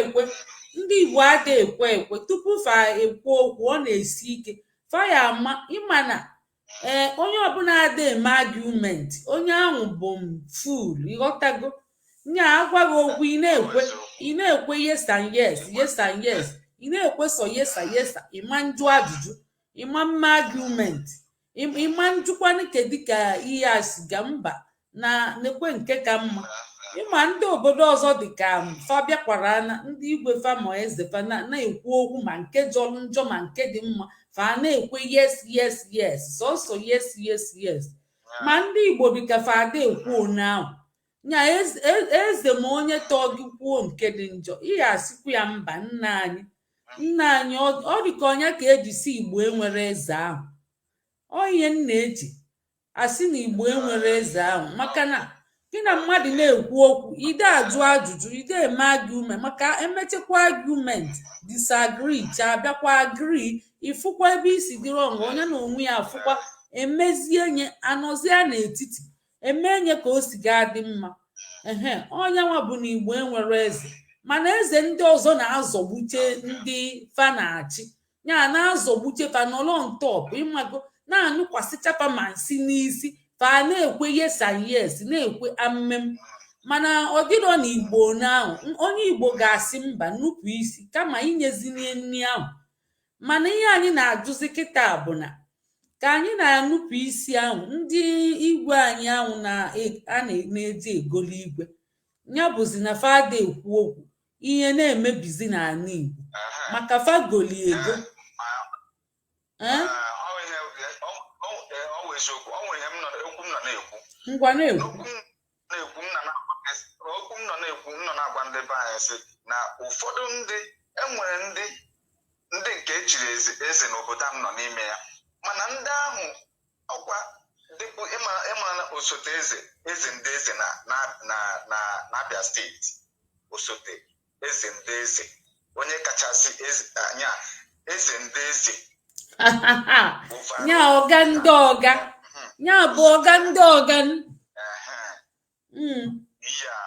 ndị Igbo ada ekwe tupu fa ekwu okwu ọ na-esi ike fa ya ama ịma na onye ọbụla ada eme argument onye ahụ bụ ful ịghọtago nya agwaghị okwu ị na-ekwe yes and yes ị na-ekwe so yes ịma njụ ajụjụ ịma mma argument ịma njụkwanụ kedu ka ihe a siga mba na-ekwe nke ka mma ịma ndị obodo ọzọ dịka fa bịakwara na ndị igwe fa ma eze fa na-ekwu okwu ma nke jọrọ njọ ma nke dị mma fa na-ekwe yes sọsọ yes ma ndị Igbo bika fa ada ekwu one ahụ nya eze ma onye tọọ gị kwuo nke dị njọ ihe asịkwu ya mba nna anyị ọ dịka onye ka eji si Igbo enwere eze ahụ ihe nna eji asị na Igbo enwere eze ahụ maka na gị na mmadụ na-ekwu okwu ide ajụ ajụjụ ide eme argument maka emechakwa argument disagree chabịakwa agree ịfụkwa ebe isi dị wrong onye na onwe ya afụkwa emezie nye anọzie n'etiti emenye ka o si ga-adị mma onye nwa bụ na Igbo enwere eze mana eze ndị ọzọ na-azọgbuche ndị fa na-achị ya na-azọgbuche fa nọrọ ntọpụ ịmago na-anyụkwasịchapa ma nsi n'isi fa na-ekwe yes and yes na-ekwe amem mana ọ dịrọ na Igbo n'ahụ onye Igbo ga-asị mba nnupụ isi kama inyezinye nri ahụ mana ihe anyị na-ajụzi kịta bụ na ka anyị na-anụpụ isi ahụ ndị igwe anyị ahụ a na-eji egolu igwe ya bụzi na fada ekwu okwu ihe na-emebizi n'ala Igbo maka fagoli ego ngwa na-ekwu okwu m nọ na-agwa ndị be anyị sị na ụfọdụ ndị enwere ndị nke echiri eze n'obodo m nọ n'ime ya mana ndị ahụ ọkwa dịbụ ịma osote eze ndị eze na Abia steeti, osote eze ndị eze, onye kachasị anya eze ndị eze nya ọga ndị ọga, nya bụ ọga ndị ọga. ya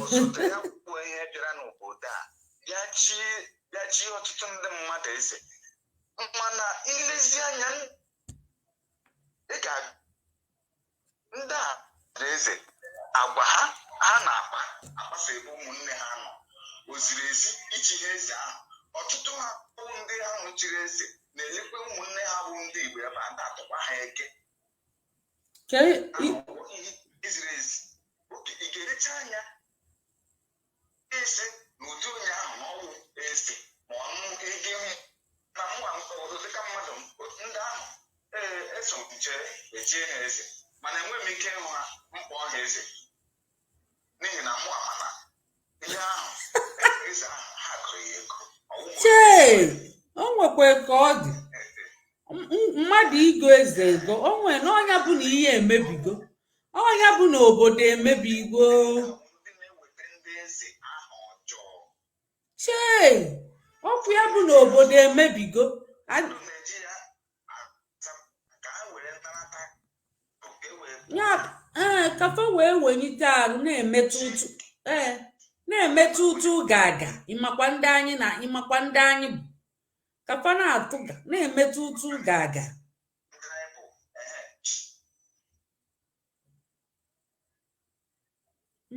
osote ya bụ ihe bịara n'obodo a ya chi ọtụtụ ndị mmadụ eze, mana ilezi anya ịga ndị a eze agwa ha na-akpasa ebe ụmụnne ha nọ o ziri ezi ichi ha eze ahụ. Ọtụtụ ha bụ ndị ahụ chiri eze na-elekwe ụmụnne ha bụ ndị Igbo ebe a na-atụkwa ha eke iziri ezi. Oke ị ga-erecha anya eze n'ụdị onye ahụ na ọnwụ eze ma ọnụ ego na dịka mmadụ ndị ahụ eso jee ejie ha eze, mana enweghị m ike ịhụ ha mkpọ ha eze n'ihi na mụ amana ihe ahụ eze ahụ ha gụrụ ya ego. O nwekwa ka ọ dị mmadụ igo eze ego, o nwere na ọnya bụ na ihe emebigo, ọnya bụ na obodo emebigo. Okwu ya bụ na obodo emebigo. Kafa wee wenyite arụ na-emetụ ụtụ gaga ịmakwa ndị anyị bụ kafa na-atụga na-emetụ ụtụ gaga.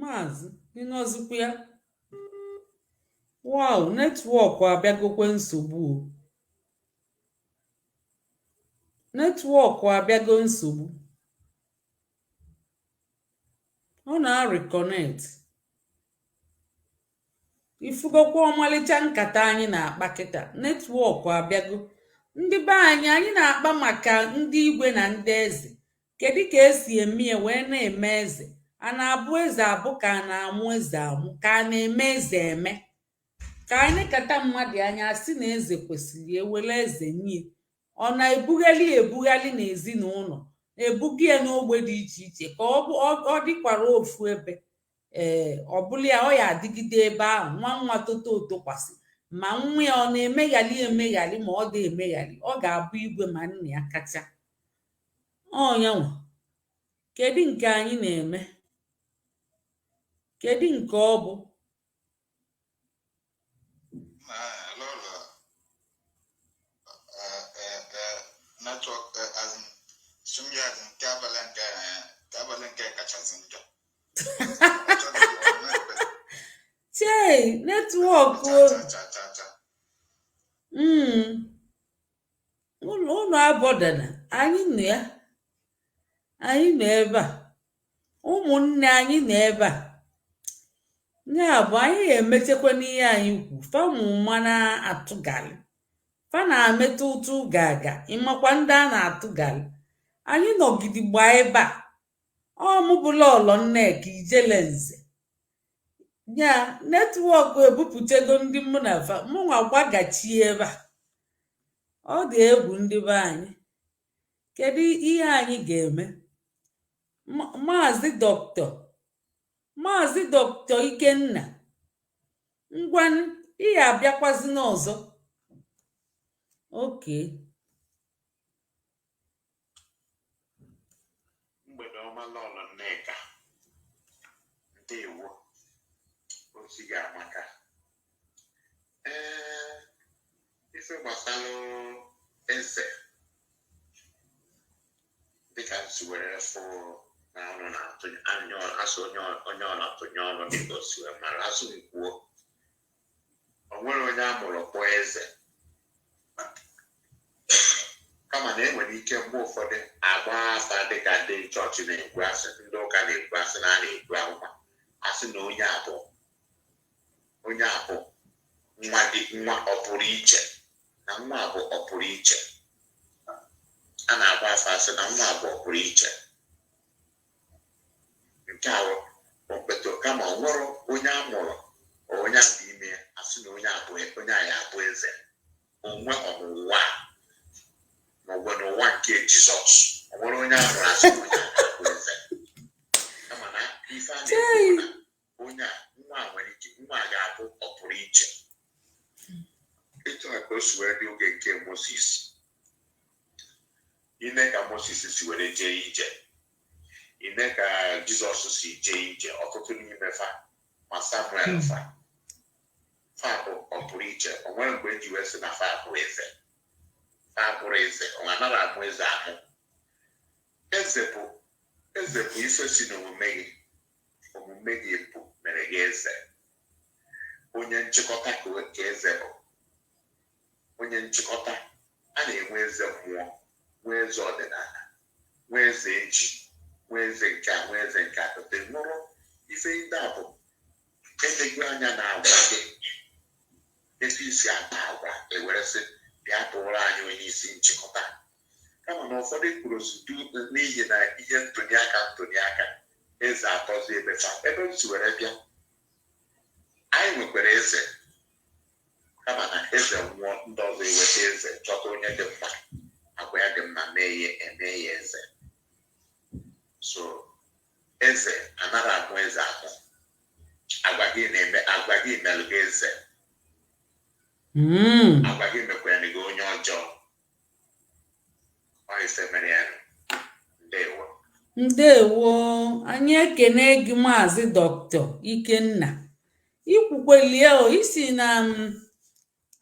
Maazị ịnọzikwa ya. Wow, netwọk abịagokwe nsogbu. Netwọk abịago nsogbu. Ọ na-reconnect. Ifugokwa ọmalịcha nkata anyị na-akpa kịta. Netwọk abịago. Ndị be anyị na-akpa maka ndị igwe na ndị eze. Kedu ka esi eme ya wee na-eme eze? A na-abụ eze abụ ka a na-amụ eze amụ, ka a na-eme eze eme? Ka anyị kata mmadụ anya asị na eze kwesịrị ewere eze nye, ọ na-ebughali n'ezinụlọ, na-ebuga ya n'ogbe dị iche iche ka ọ dịkwara ofu ebe. Ọ bụla ya ọ ya adịgide ebe ahụ, nwa tokwasị ma nwa ya ọ na-emeghali ma ọ dị emeghali, ọ ga-abụ igwe ma nna ya kacha ọnyanwa. Kedu nke anyị na-eme? Kedu nke ọ bụ? Netwọk ụlọ abọdana anyị nọ ya, anyị nọ ebe a, ụmụnne anyị nọ ebe a. Ya bụ anyị emechekwa n'ihe anyị kwu. Famụma na-atụgali, fa na-ametụ ụtụ gaga ịmakwa ndị a na-atụgali. Anyị nọgidigba ebe a. Ọmụbụla ọlọ Nneka Ijelenze. Ya netwọk ebupụtago ndị mụ na fa mụnwa gbagachie ebe a. Ọ dị egwu ndị be anyị. Kedu ihe anyị ga-eme? Maazị Dọkịta Ikenna, ngwanụ ihe abịakwazi n'ọzọ. Oke. Mgbede ọma n'ụlọ Nneka. Ndewo. Ozi ga-amaka. Ife gbasara eze dịka nsi were fụ na ọnụ na-atụnye asụ onye ọ na-atụnye ọnụ dịka o si wee mara asụ kwuo o nwere onye a mụrụ kpọọ eze, kama na enwere ike mgbe ụfọdụ agba afa dịka ndị chọọchị na-ekwu asị, ndị ụka na-ekwu asị na a na-ekwu akwụkwọ asị na onye abụ nwa ọ pụrụ iche, na nwa abụ ọ pụrụ iche. A na-agba afa asị na nwa abụ ọ pụrụ iche. Nke ahụ okpeto kama ọ nwụrụ onye a mụrụ onye a dị ime asị na onye anyị abụ eze. Onwe ọmụwa na ma ọ bụ n'ụwa nke Jizọs ọ nwere onye ahụ asị onye ahụ eze kama na ife a na-ekwu na onye a nwa nwere ike nwa a ga-abụ ọ pụrụ iche etu a ka o si wee dị oge nke Moses ine ka Moses si were jee ije ine ka Jizọs si jee ije ọtụtụ n'ime fa ma Samuel fa bụ ọ pụrụ iche o nwere mgbe eji wee sị na fa bụ eze fa bụrụ eze ọ anaghị amụ eze ahụ eze bụ ife si n'omume gị bụ mere gị eze onye nchịkọta ka eze bụ onye nchịkọta a na-enwe eze mmụọ nwee eze ọdịnala nwee eze eji nwee eze nke a nwee eze nke atọte nụrụ ife ndị a bụ eleghị anya na agwa gị etu isi akpa agwa ewere sị bịa tụrụ anyị onye isi nchịkọta kama na ụfọdụ kwuru ozugbo n'ihi na ihe ntụliaka eze atọzi ebe m si were bịa anyị nwekwara eze kama na eze nwụọ ndị ọzọ eweta eze chọta onye dị mma agwa ya dị mma eme ya eze so eze anaghị amụ eze ahụ agwa gị melụ gị eze agwa gị mekwara gị onye ọjọọ ọ ise mere ya ndewo anyị ekene gị maazị Dr. Ikenna ikwukwelie isi na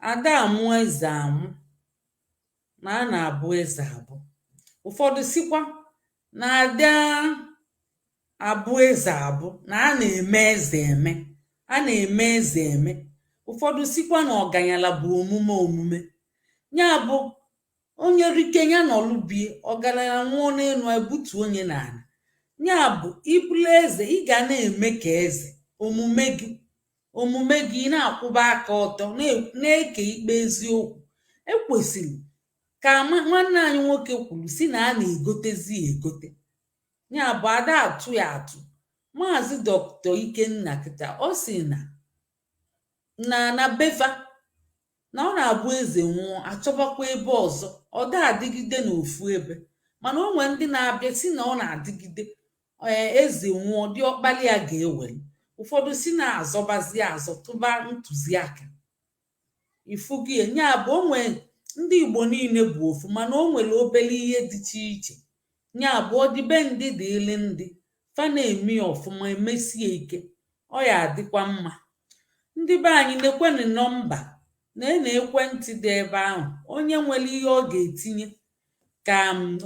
ada amụ eze amụ na a na-abụ eze abụ ụfọdụ sikwa na ada abụ eze abụ na a na-eme eze eme ụfọdụ sikwa na ọganyala bụ omume ya bụ onye rike ya nọlụbie ọgaranya nwụọ n'elu ebutu onye n'ala ya bụ ibulu eze ị ga na-eme ka eze omume gị na-akwụba aka ọtọ na-eke ikpe eziokwu ekwesịrị ka nwanne anyị nwoke kwuru si na a na-egotezi egote ya bụ ada atụ ya atụ maazị Dr. Ikenna kịta ọ sị na befa na ọ na-abụ eze nwụọ achọbakwa ebe ọzọ ọ da-adịgide n'ofu ebe mana o nwere ndị na-abịa si na ọ na-adịgide eze nwụọ dị ọkpali ya ga-ewere ụfọdụ si na-azọbazi azọ tụba ntụziaka ifugi nya bụ o nwere ndị Igbo niile bụ ofu mana o nwere obere ihe dịcha iche nya bụ ọdịbe ndị dịịrị ndị fa na-eme ọfụma emesie ike ọ ya adịkwa mma ndị be anyị na-ekwenụ nọmba na ekwentị dị ebe ahụ onye nwere ihe ọ ga-etinye ka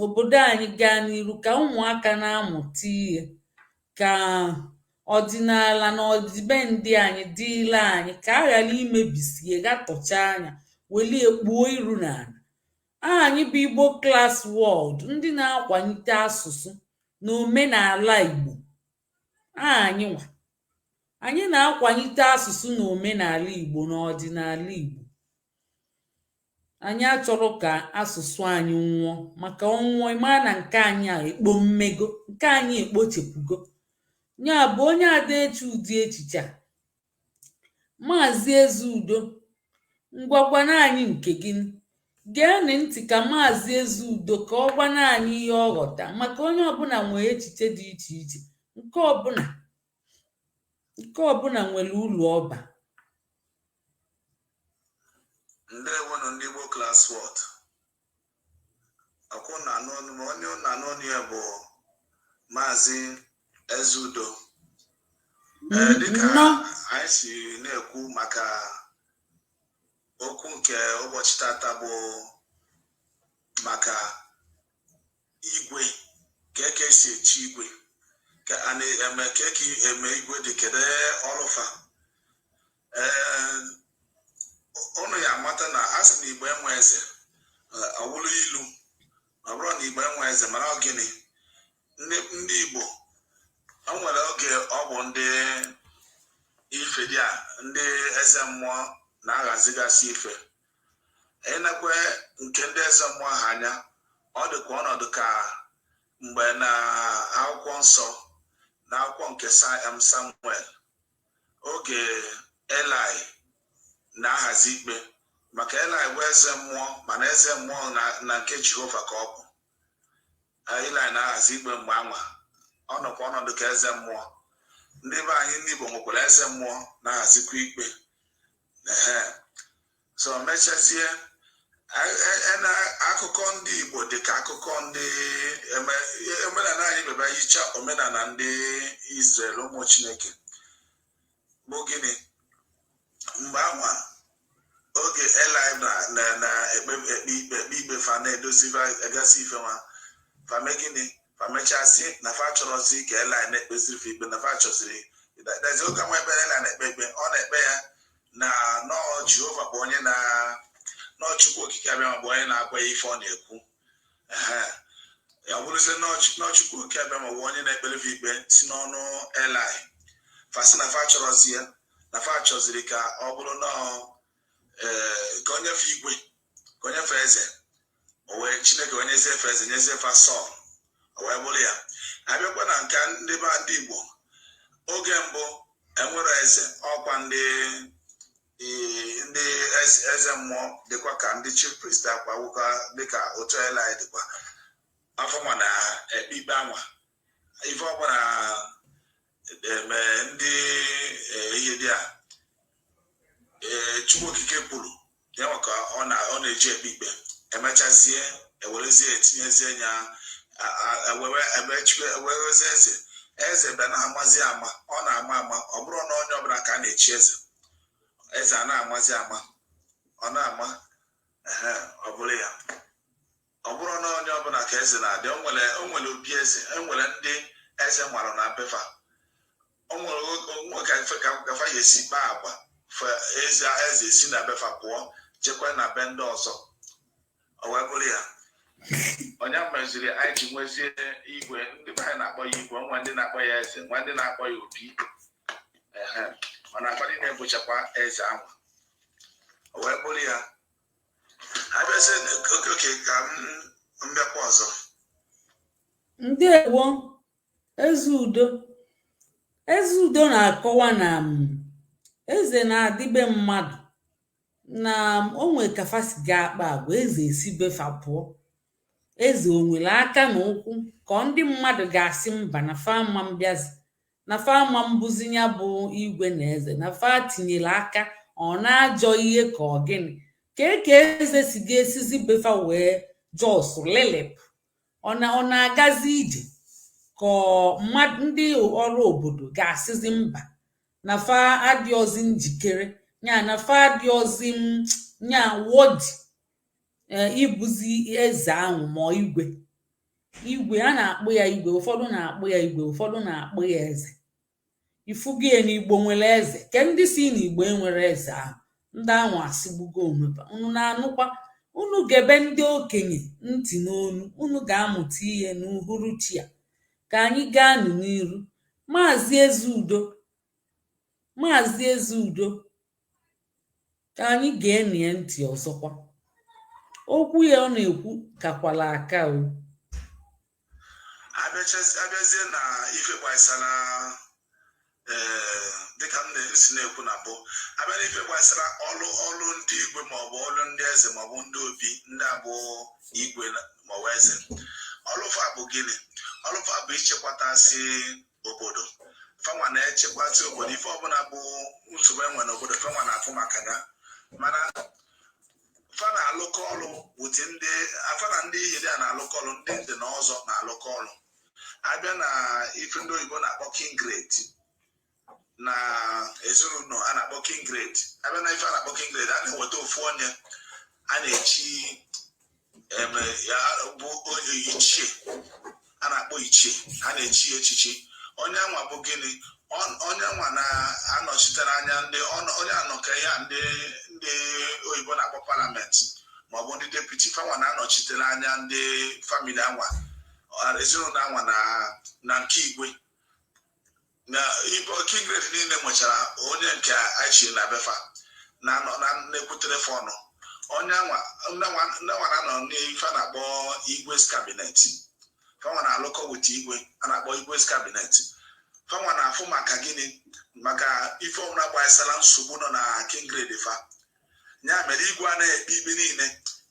obodo anyị gaa n'iru ka ụmụaka na-amụta ihe ka ọdịnala na ọdịbendị anyị dịịla anyị ka a ghara imebisie gatọcha anya welie kpuo iru n'ala anyị bụ Igbo Class World ndị na-akwalite asụsụ na omenala Igbo anyị na-akwalite asụsụ na omenala Igbo na ọdịnala Igbo anyị achọrọ ka asụsụ anyị nwụọ maka ọnwụọ ịma na nke anyị a ekpo mmego nke anyị ekpochepụgo ya bụ onye ada eche ụdị echiche a maazị Ezeudo ngwagwana anyị nke gị geenụ ntị ka maazị Ezeudo ka ọ gwana anyị ihe ọ ghọta maka onye ọbụla nwere echiche dị iche iche nke ọbụla nwere ụlọ ọba ndewonu ndị Igbo Class World akwụ na anọnụ ma onye na anọnụ ya bụ maazị Ezeudo dịka anyị si na-ekwu maka okwu nke ụbọchị tata bụ maka igwe ka esi echi igwe ka a na-eme ka eme igwe dị kedu ọlụfa ụnụ ya amata na a sị na Igbo enwe eze ọwụlụ ilu ọ bụrụ na Igbo enwe eze mara gịnị ndị Igbo o nwere oge ọ bụ ndị ife dị a ndị eze mmụọ na-ahazigasị ife enekwe nke ndị eze mmụọ ha anya ọ dịkwa ọnọdụ ka mgbe na akwụkwọ nsọ na akwụkwọ nke Samuel oge Eli na-ahazi ikpe maka Eli bụ eze mmụọ mana eze mmụọ na nke Jehova ka ọ bụ. Eli na-ahazi ikpe mgbe anwa ọ nọkwa ọnọdụ ka eze mmụọ. Ndị be anyị ndị Igbo nwekwara eze mmụọ na-ahazikwa ikpe. So mechazie akụkọ ndị Igbo dị ka akụkọ ndị omenala anyị bịaba hicha omenala ndị Israel ụmụ Chineke bụ gịnị mgbe anwa oge Eli na-ekpe ikpe fa na-edozi egasị ife nwa fame gịnị famechasị na fa chọrọzi ka Eli na-ekpeziri ikpe na fa chọziri dazi oge nwa ebe Eli na-ekpe ikpe ọ na-ekpe ya na nọọ Jehova bụ onye na n'ọchukwu okike abịa bụ onye na-agwa ya ife ọ na-ekwu. Ya bụrụzie n'ọchukwu okike abịa ma bụ onye na-ekpere ikpe si n'ọnụ Eli fasị na fa chọrọzi ya na fa chọziri ka ọ bụrụ nọọ ka onye fe igwe ka onye fe eze o wee Chineke onye eze fe eze nyezie fa Sọl o wee bụrụ ya. Abịakwa na nke ndị be ndị Igbo oge mbụ enwere eze ọkwa ndị eze mmụọ dịkwa ka ndị chief priest akwa wụka dịka otu Eli dịkwa afọ nwa na ekpe ikpe anwa ife ọbụla eme ndị ihe dị a Chukwu okike kwuru ya maka ọ na-eji ekpe ikpe emechazie ewerezie etinyezie ya ewerezie eze bịa na-amazi ama ọ na-ama ama ọ bụrụ na onye ọbụla ka a na-echi eze a na-amazi ama ọ na-ama ọ bụrụ ya ọ bụrụ na onye ọbụla ka eze na-adị o nwere obi eze enwere ndị eze mara na befa o nwere ka gafa ya esi kpaa agwa eze esi na befa pụọ chekwa na be ndị ọzọ ọ wee bụrụ ya onye meziri anyị ji nwezie igwe ndị be anyị na-akpọ ya igwe nwa ndị na-akpọ ya eze nwa ndị na-akpọ ya obi mana akpali na-ebuchakwa eze ahụ o wee bụrụ ya abịazi oke ka m bịakwa ọzọ. Ndewo eze udo na-akọwa na eze na-adịbe mmadụ na onwe kafasi ga-akpa agwa eze esi befa pụọ eze o nwere aka na ụkwụ ka ndị mmadụ ga-asị mba na fama mbịazi na fama mbụzi ya bụ igwe na eze na fa tinyere aka ọ na-ajọ ihe ka ọ gịnị ka eze si ga-esizi befa wee jos lelep ọ na-agazi ije ka mmadụ ndị ọrụ obodo ga-asịzi mba na fa adịọzi njikere ya na fa adịọzi nya wodi ịbụzi eze ahụ ma igwe a na-akpụ ya igwe ụfọdụ na-akpụ ya igwe ụfọdụ na-akpụ ya eze ifugie n'Igbo nwere eze ke ndị si n'Igbo enwere eze ahụ ndị ahụ asịgbugo onweba unu na-anụkwa unu gebe ndị okenye ntị n'onu unu ga-amụta ihe n'uhuruchi a ka anyị gaa n'iru. Maazị Ezeudo ka anyị ga-enie ntị ọzọkwa okwu ya ọ na-ekwu kakwala aka o. Abịazie na ife gbasara dịka m na-esi na-ekwu na mbụ abịa na ife gbasara ọlụ ndị igwe maọbụ ọlụ ndị eze maọbụ ndị obi ndị abụọ igwe maọbụ eze ọlụfa bụ gịnị? Ọlụfa bụ ichekwatasi obodo fanwa na-echekwasị obodo ife ọbụla bụ nsogbu enwe n'obodo fanwa na-afụ maka ya mana fa na-alụkọ ọlụ wute afa na ndị ihe dị a na-alụkọ ọlụ ndị ndị na ọzọ na-alụkọ ọlụ. Abịa na ife ndị oyibo na-akpọ kingrade na ezinụlọ a na-akpọ kingrade abịa na ife a na-akpọ kingrade a na-enweta ofu onye a na-echi bụ ichie a na-akpọ ichie a na-echi echichi onye anwa bụ gịnị onye nwa na-anọchitere anya ndị onye anọka ya ndị oyibo na-akpọ parliament maọbụ ndị deputy fanwa na-anọchitere anya ndị famili anwa ezinụlọ anwa na nke igwe na kingrade niile nwechara onye nke aichi na befa na-ekwutere fọnụ onye nwa na-anọ n'ife a na-akpọ igwe's cabinet fanwa na-alụkọ wute igwe a na-akpọ igwe's cabinet fanwa na-afụ maka gịnị maka ife ọbụla gbasara nsogbu nọ na kingrade fa ya mere igwe anaghị ekpe ikpe niile.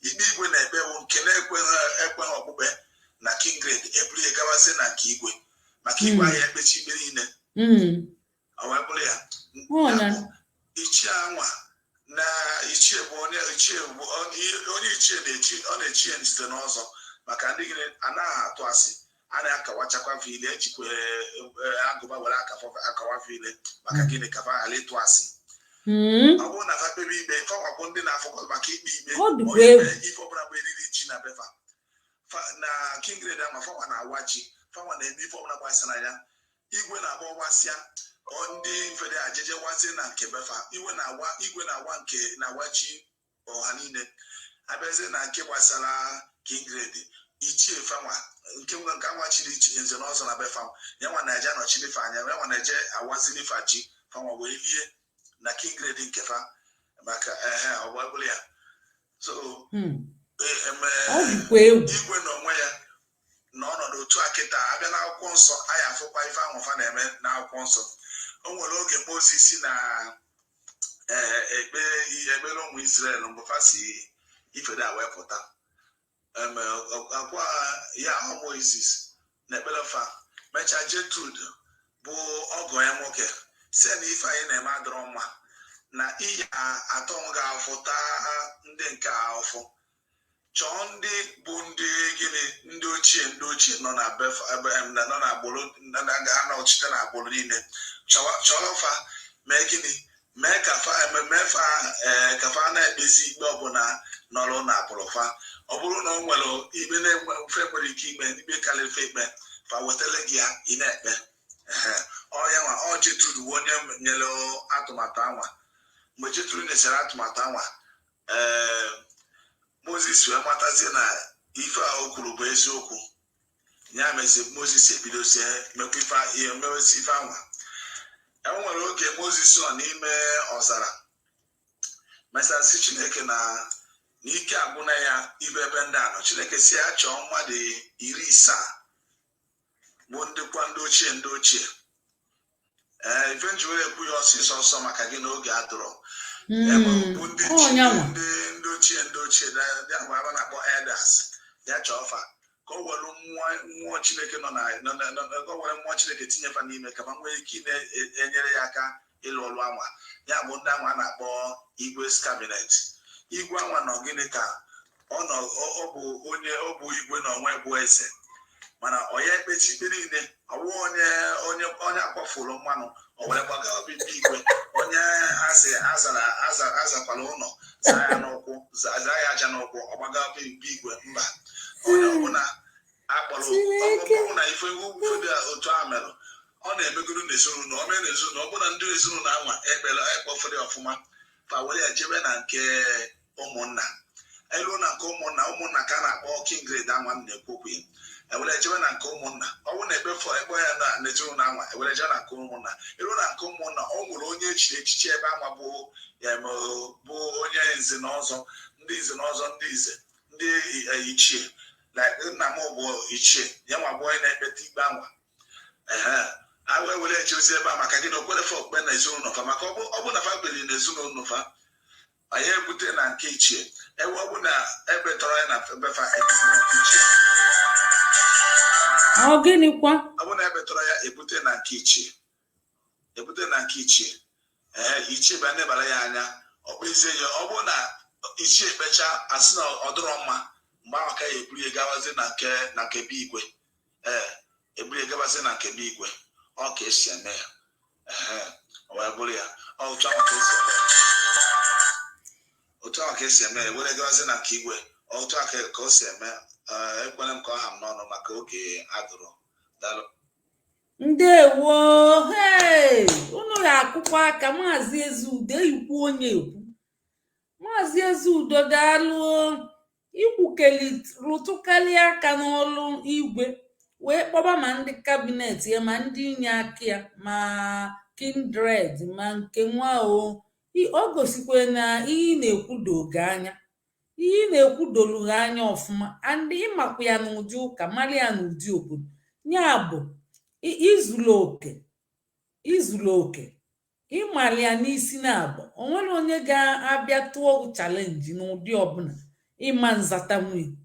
Ikpe igwe na-ekpe bụ nke na-ekweghị okpukpe na Kingrade eburu ya gawazie na nke igwe maka igwe ahụ ekpechi ikpe niile. Ọ wee bụrụ ya ichie anwa na ichie bụ onye ichie na-echi ọ na-echi ya site n'ọzọ maka ndị gịnị anaghị atụ asị a na-akawachakwa vile ejikwa agụba were akawa vile maka gịnị ka fa ghara ịtụ asị. Ọ bụrụ na fa kpebe ikpe fanwa bụ ndị na-afọkọta maka ikpe ikpe ife ọbụla bụ eriri ji na befa na Kingrade ama fanwa na-awa ji fanwa na-eme ife ọbụla gbasara ya igwe na-agba ọgbasịa ndị mfede ajeje wazie na nke befa igwe na-awa nke na-awa ji ọha niile abịazie na nke gbasara Kingrade ichie fanwa nke anwa chiri nze na ọzọ na befa ya nwa na-eje anọchiri ife anya ya nwa na-eje awaziri ife ji fanwa wee lie na Kingrade nke fa maka ọgba bụrụ ya so igwe n'onwe ya n'ọnọdụ otu a kịta abịa n'akwụkwọ nsọ anyị afụkwa ife ahụ fa na-eme n'akwụkwọ nsọ. O nwere oge Moses na ekpere ụmụ Israel mgbe fa si ifede a wepụta akwa ya Moses na ekpere fa mechaa Jetrud bụ ọgọ ya nwoke si na ife anyị na-eme adọrọ mma na ihe atọ ga-afụta ndị nke afọ chọọ ndị bụ ndị gịnị ndị ochie nọ na nọ na agbụrụ na-anọchite na agbụrụ niile chọrọ fa mee gịnị mee ka fa na-ekpezi ikpe ọbụla nọrọ na agbụrụ fa. Ọ bụrụ na o nwere ikpe na-enwefe nwere ike ikpe ikpe karịrị ikpe fa wetara gị ya ị na-ekpe ọya nwa ọ Jetrud onye nyere atụmatụ anwa. Mgbe Jetrud nyesara atụmatụ anwa Moses wee matazie na ife a o kwuru bụ eziokwu ya mezi Moses ebidozie mewezi ife anwa. Enwere oge Moses nọ n'ime ọzara mesasị Chineke na n'ike agwụna ya ibe ebe ndị anọ Chineke si ya chọọ mmadụ 70 bụ ndị ochie ife nji were ekwu ya ọsịsọ ọsọ maka gị n'oge adụrọ bụ ndị ochie ndị ahụ a na-akpọ elders ya chọọfa ka o were mmụọ Chineke ka o were mmụọ Chineke tinyefa n'ime ka ma nwee ike na-enyere ya aka ịlụ ọrụ anwa ya bụ ndị anwa a na-akpọ igwe's cabinet. Igwe anwa nọ gịnị ka ọ bụ igwe na onwe bụ eze mana onye ekpechi ikpe niile ọwụ onye akpọfuru mmanụ o were gbaga obibi igwe onye azakwala ụlọ zaa ya aja n'ụkwụ ọgbaga obibi igwe mba onye ọbụla akpọrọ ọbụna ife dị otu a merụ ọ na-emegoro n'ezinụlọ o mee n'ezinụlọ ọ bụla ndị ezinụlọ anwa ekpọfere ọfụma fa were ya jebe na nke ụmụnna elu na nke ụmụnna ka a na-akpọ Kingrade anwa m na-ekwokwu ya ewere ejebe na nke ụmụnna ọnwụ na-ekpefu ekpe ya na ezinụlọ anwa ewere jebe na nke ụmụnna elu na nke ụmụnna ọ nwere onye echiri echichi ebe anwa bụ onye nze na ọzọ ndị nze na ọzọ ndị ichie nna m bụ ichie ya nwa bụ onye na-ekpeta ikpe anwa ewere ejezi ebe a maka gị na okwerefe okpukpe na ezinụlọ fa maka ọ bụ na fa kpere na ezinụlọ fa anyị ebute na nke ichie ọ bụ na ebe tọrọ ya na befa ichie ọ gịnịkwa ọ bụ na ebe tọrọ ya ebute na nke ichie ichie bụ nebara ya anya ọ bụ izie ya ọ bụ na ichie kpecha asị na ọ dịrọ mma mgbe ahụ ka ya eburu ya gawazi na nke be igwe eburu ya gawazi na nke be igwe ọ ka esi eme ya ọ wee bụrụ ya otu ahụ ka esi eme ya were gawazi na nke igwe otu ahụ ka o si eme ekwere m ka ọ ha m n'ọnụ maka oge adụrụ dalụ. Ndewo unu ga-akụkwa aka Maazị Ezeudo ikwu onye ekwu Maazị Ezeudo daalụ ikwukelirụtụkarị aka n'ọlụ igwe wee kpọba ma ndị kabinet ya ma ndị inye aka ya ma Kingrade ma nke nwa ọ gosikwa na ihe na-ekwudogo anya ihe na-ekwudolu ha anya ọfụma andị ịmakwa ya n'ụdị ụka mara ya n'ụdị obodo ya bụ izuru oke ịmalịa n'isi na-abụ onwere onye ga-abịa tụọ chalenji n'ụdị ọbụla ịma nzata nwunye.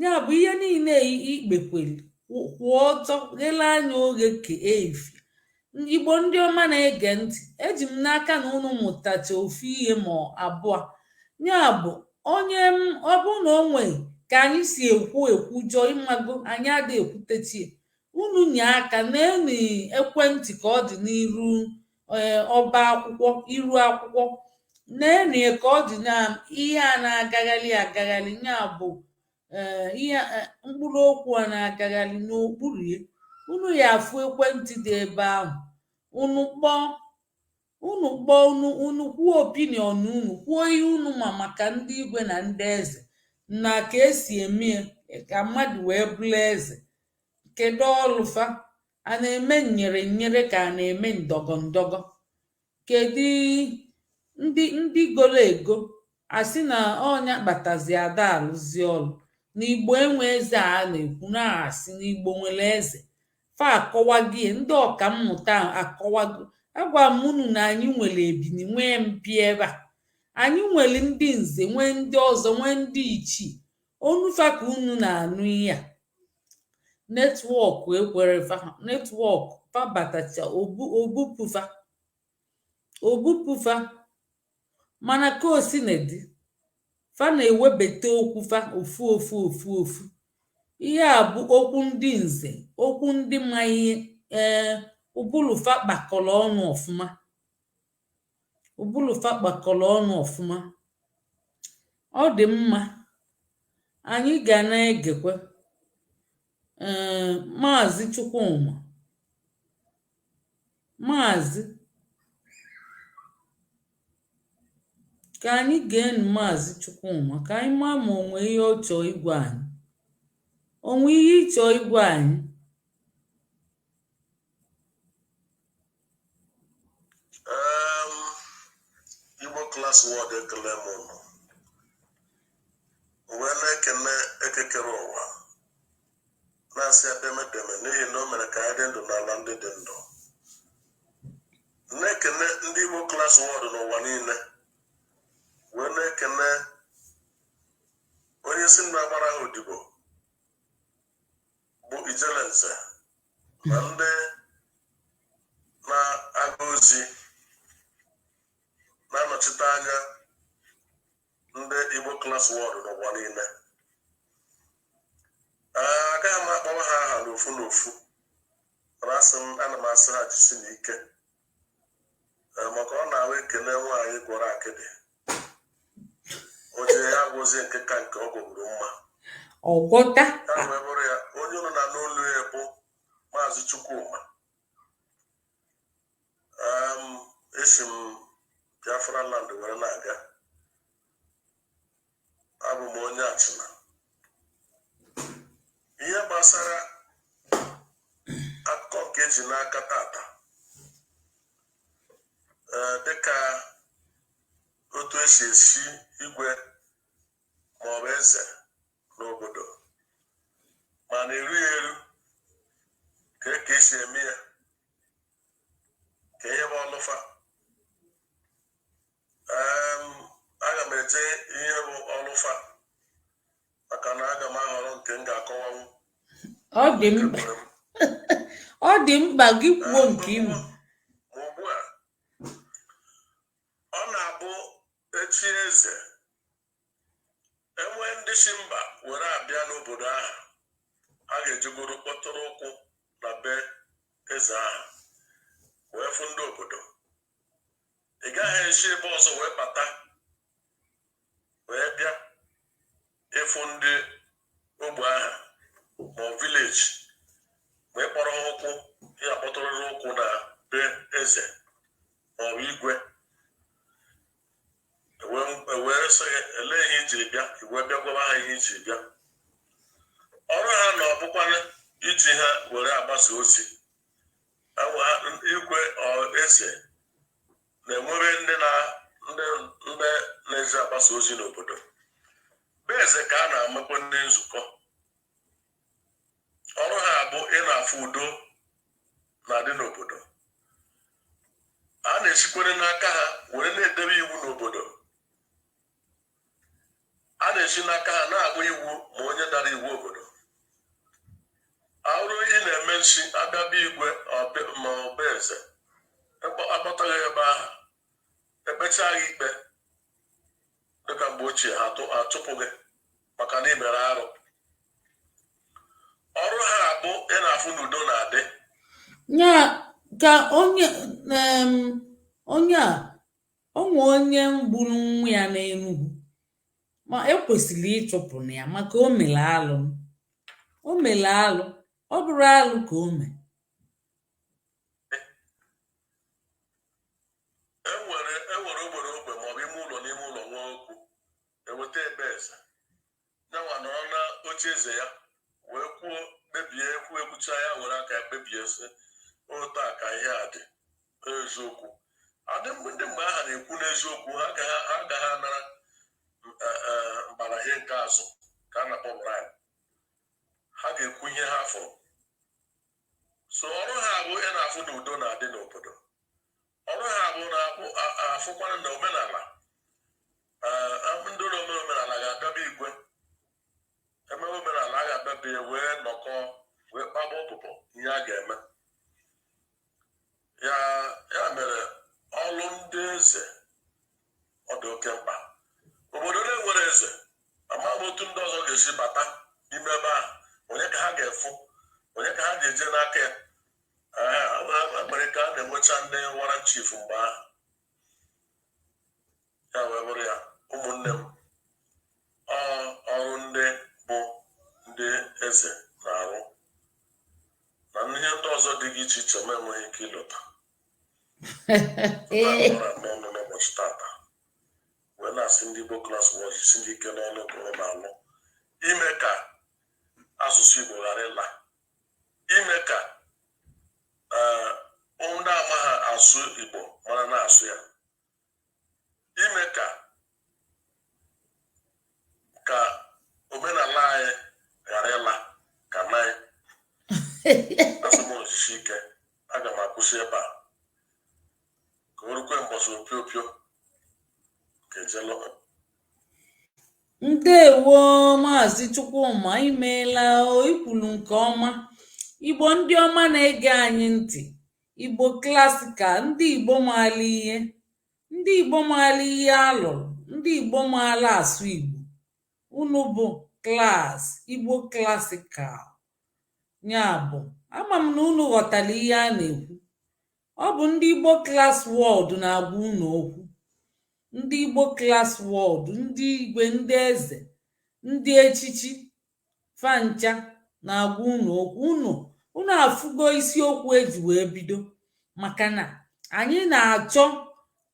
Ya bụ ihe niile ikpekwere kwụọ ọtọ ghele anya oghe ke efi. Igbo ndị ọma na-ege ntị, eji m n'aka na unu mụtacha ofu ihe ma abụọ. Ya bụ onye ọ bụ na o nwee ka anyị si ekwujọ ịmago anyị adịghị ekwutechie, unu nye aka na-enu ekwentị ka ọ dị n'iru ọba akwụkwọ iru akwụkwọ, na-enu ka ọ dị na ihe a na-agagharị agagharị. Ya bụ ihe mkpụrụ okwu a na-agagharị n'okpuru ya, unu ya afụ ekwentị dị ebe ahụ, unu kpọọ unu kwuo opinion unu, kwuo ihe unu ma maka ndị igwe na ndị eze na ka esi eme ka mmadụ wee bụrụ eze. Kedu ọlụfa? A na-eme nyere nyere ka a na-eme ndọgọ ndọgọ? Kedu ndị goro ego asị na ọnya kpatazi ada alụzi ọlụ n'Igbo enwe eze a na-ekwu na-asị n'Igbo nwere eze fa akọwagie, ndị ọka mmụta akọwago. Agwa m unu na anyị nwere ebini nwee mpi ebe a, anyị nwere ndị nze nwee ndị ọzọ nwee ndị ichie. Onufa ka unu na-anụ ihe a. Netwọk ekwere fa, netwọk fabatacha obupufa mana ka o si na dị fa na-ewebata okwu fa ofu ofu. Ihe a bụ okwu ndị nze, okwu ndị ma ihe ụbụlụfa kpakọrọ ọnụ ọfụma, ụbụlụfa kpakọrọ ọnụ ọfụma. Ọ dị mma anyị ga na-egekwe Maazị Chukwuma, Maazị ka anyị ga-enu Maazị Chukwuma ka anyị maa ma onwe ihe ọ chọọ igwe anyị, onwe ihe ịchọ igwe anyị. Igbo Class Word ekele m ụnụ, wee na-ekele ekekere ụwa, na-asị edemedeme n'ihi na o mere ka anyị dị ndụ n'ala ndị dị ndụ. Na-ekele ndị Igbo Class Word n'ụwa niile, wee na-ekele onye si mba gbara ha odibo bụ Ijelenze na ndị na-aga ozi na-anọchite anya ndị Igbo Class Word n'ụwa niile. Agaghị m akpọwa ha aha n'ofu n'ofu, ana m asị ha jisi n'ike maka ọ na-ahụ ekele nwaanyị gwọrọ akịdị oje ya gwozie nke ka nke ọ gwọgburu mma ọgwọta ya wee bụrụ ya. Onye ụlọ na n'olu ya bụ Maazị Chukwuma. Esi m Biafra land were na-aga, abụ m onye Achịna. Ihe gbasara akụkọ nke eji n'aka tata dịka otu esi esi igwe maọbụ eze n'obodo ma na-eru ya eru ka esi eme ya, ka ihe bụ ọlụfa. Aga m eje ihe bụ ọlụfa maka na aga m ahọrọ nke m ga-akọwanwu. Ọ dị mkpa gị kwuo nke iwu. Ma ugbu a ọ na-abụ echi eze enwee ndị si mba were abịa n'obodo ahụ, a ga-ejigoro kpọtụrụ ụkwụ na be eze ahụ wee fụ ndị obodo. Ị gaghị esi ebe ọzọ wee bata wee bịa ịfụ ndị ogbe ahụ ma ọ vileji wee kpọrọ ha ụkwụ, ya kpọtụrụrụ ụkwụ na be eze ma ọ bụ igwe. Wee sị ya elee ihe ijiri bịa, wee bịa gwara ha ihe ijiri bịa. Ọrụ ha na ọbụkwana iji ha were agbasa ozi. Igwe eze na-enwere ndị na-eze agbasa ozi n'obodo. Be eze ka a na-amekwa ndị nzukọ. Ọrụ ha bụ ị na-afụ udo na-adị n'obodo. A na-esikwere n'aka ha were na-edebe iwu n'obodo. A na-esi n'aka ha na-agba iwu ma onye dara iwu obodo. Arụ ị na-eme nsi abịaba igwe ma ọ bụ eze akpọtaghị ebe ahụ ekpecha gị ikpe dịka mgbe ochie ha atụpụ gị maka na imere arụ. Ọrụ ha abụ ị na-afụ n'udo na-adị. Ya ka onye a onye gburu nwa ya n'Enugu ma ekwesịrị ịchụpụ na ya maka o mere alụ. Ọ bụrụ alụ ka o mee. Enwere ogbe maọbụ ime ụlọ n'ime ụlọ nwa okwu eweta ebe eze nyanwa nọrọ na oche eze ya wee kwuo kpebie ekwucha ya were aka ya kpebie sị otu a ka ihe a dị eziokwu. Adị ndị mgbe aha na-ekwu n'eziokwu ha agaghị anara mbara ihe nke azụ ka a na-akpọ bribe. Ha ga-ekwu ihe ha fụrụ. So ọrụ ha abụ ị na-afụ na udo na-adị n'obodo. Ọrụ ha abụ na-afụkwana na omenala ndị ụlọ omenala ga-abịaba igwe ememe omenala a ga-abịaba wee nọkọ wee kpagba ọpụpụ ihe a ga-eme. Ya mere ọrụ ndị eze ọ dị oke mkpa. Obodo na-enwere eze amaghị otu ndị ọzọ ga-esi bata n'ime ebe ahụ. Onye ka ha ga-efu, onye ka ha ga-eje n'aka ya. Akpere ka a na-enwecha ndị wara chief mgbe ahụ. Ya wee bụrụ ya ụmụnne m ọrụ ndị bụ ndị eze na-arụ na ihe ndị ọzọ dị iche iche ma enweghị ike ịlụta. N'ọnụ n'ụbọchị tata wee na-asị ndị Igbo Class Watch si ndị ike n'ọnụ ka ọ na-alụ ime ka asụsụ Igbo ghara ịla, ime ka ndị amaghị asụ Igbo mara na-asụ ya, ime ka omenala anyị ghara ịla ka naị. Asọmojisi ike aga m akwụsị ebe a ka o rukwe mbọsị opiopio ka ejelo. Ndewo Maazị Chukwuma, imeela ikwulu nke ọma. Igbo ndị ọma na-ege anyị ntị, Igbo Classical, ndị Igbo maala ihe, ndị Igbo maala ihe alụrụ, ndị Igbo maala asụ Igbo. Unu bụ klas Igbo Classical. Ya bụ, ama m na unu ghọtara ihe a na-ekwu. Ọ bụ ndị Igbo Class World na-agwa unu okwu. Ndị Igbo Class World, ndị igwe, ndị eze, ndị echichi fancha na-agwa unu okwu. Unu afụgo isiokwu eji wee bido, maka na anyị na-achọ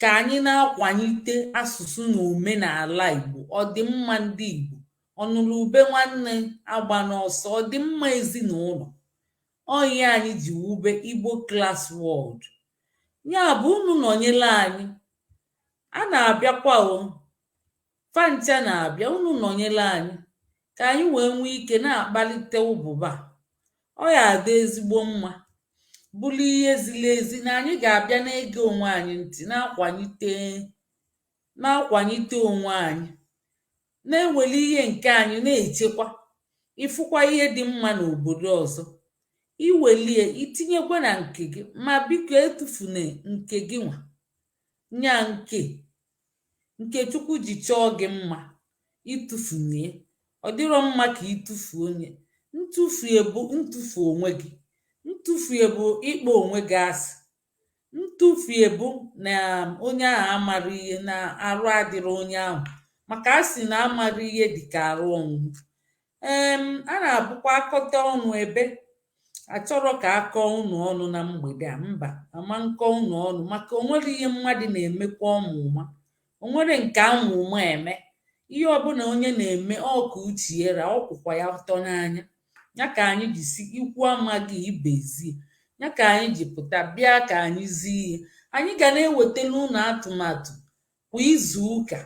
ka anyị na-akwalite asụsụ na omenala Igbo. Ọdịmma ndị Igbo, ọnụrụ ube nwanne agba n'ọsọ, ọdịmma ezinụlọ. Ihe anyị ji wube Igbo Class World. Ya bụ unu nọnyere anyị. A na-abịakwa fancha na-abịa, unu nọnyere anyị ka anyị wee nwee ike na-akpalite ụbụba. Ọ ya adị ezigbo mma, bụrụ ihe ziri ezi na anyị ga-abịa na-ege onwe anyị ntị, na-akwanyite onwe anyị, na-eweli ihe nke anyị na-echekwa. Ịfụkwa ihe dị mma n'obodo ọzọ, iwelie itinyekwa na nke gị, ma biko etufune nke gị nwa. Nya nke Chukwu ji chọọ gị mma, itufunie. Ọ dịrọ mma ka itufu onye. Ntufie bụ ntufu onwe gị. Ntufie bụ ịkpọ onwe gị asị. Ntufie bụ na onye ahụ amara ihe, na arụ adịrị onye ahụ, maka asị na amara ihe dịka arụ ọnwụ. A na-abụkwa akọta ọnụ ebe achọrọ ka akọọ unu ọnụ na mgbede a. Mba, ama nkọ unu ọnụ maka onwere ihe mmadụ na-emekwa ọmụma. Onwere nke amụma eme. Ihe ọbụla onye na-eme ọ ka uchiera, ọ kwụkwa ya ọtọ n'anya. Ya ka anyị ji si ikwu amaghị ibezie. Ya ka anyị ji pụta bịa ka anyị zie ihe. Anyị ga na-ewetara unu atụmatụ kwa izu ụka.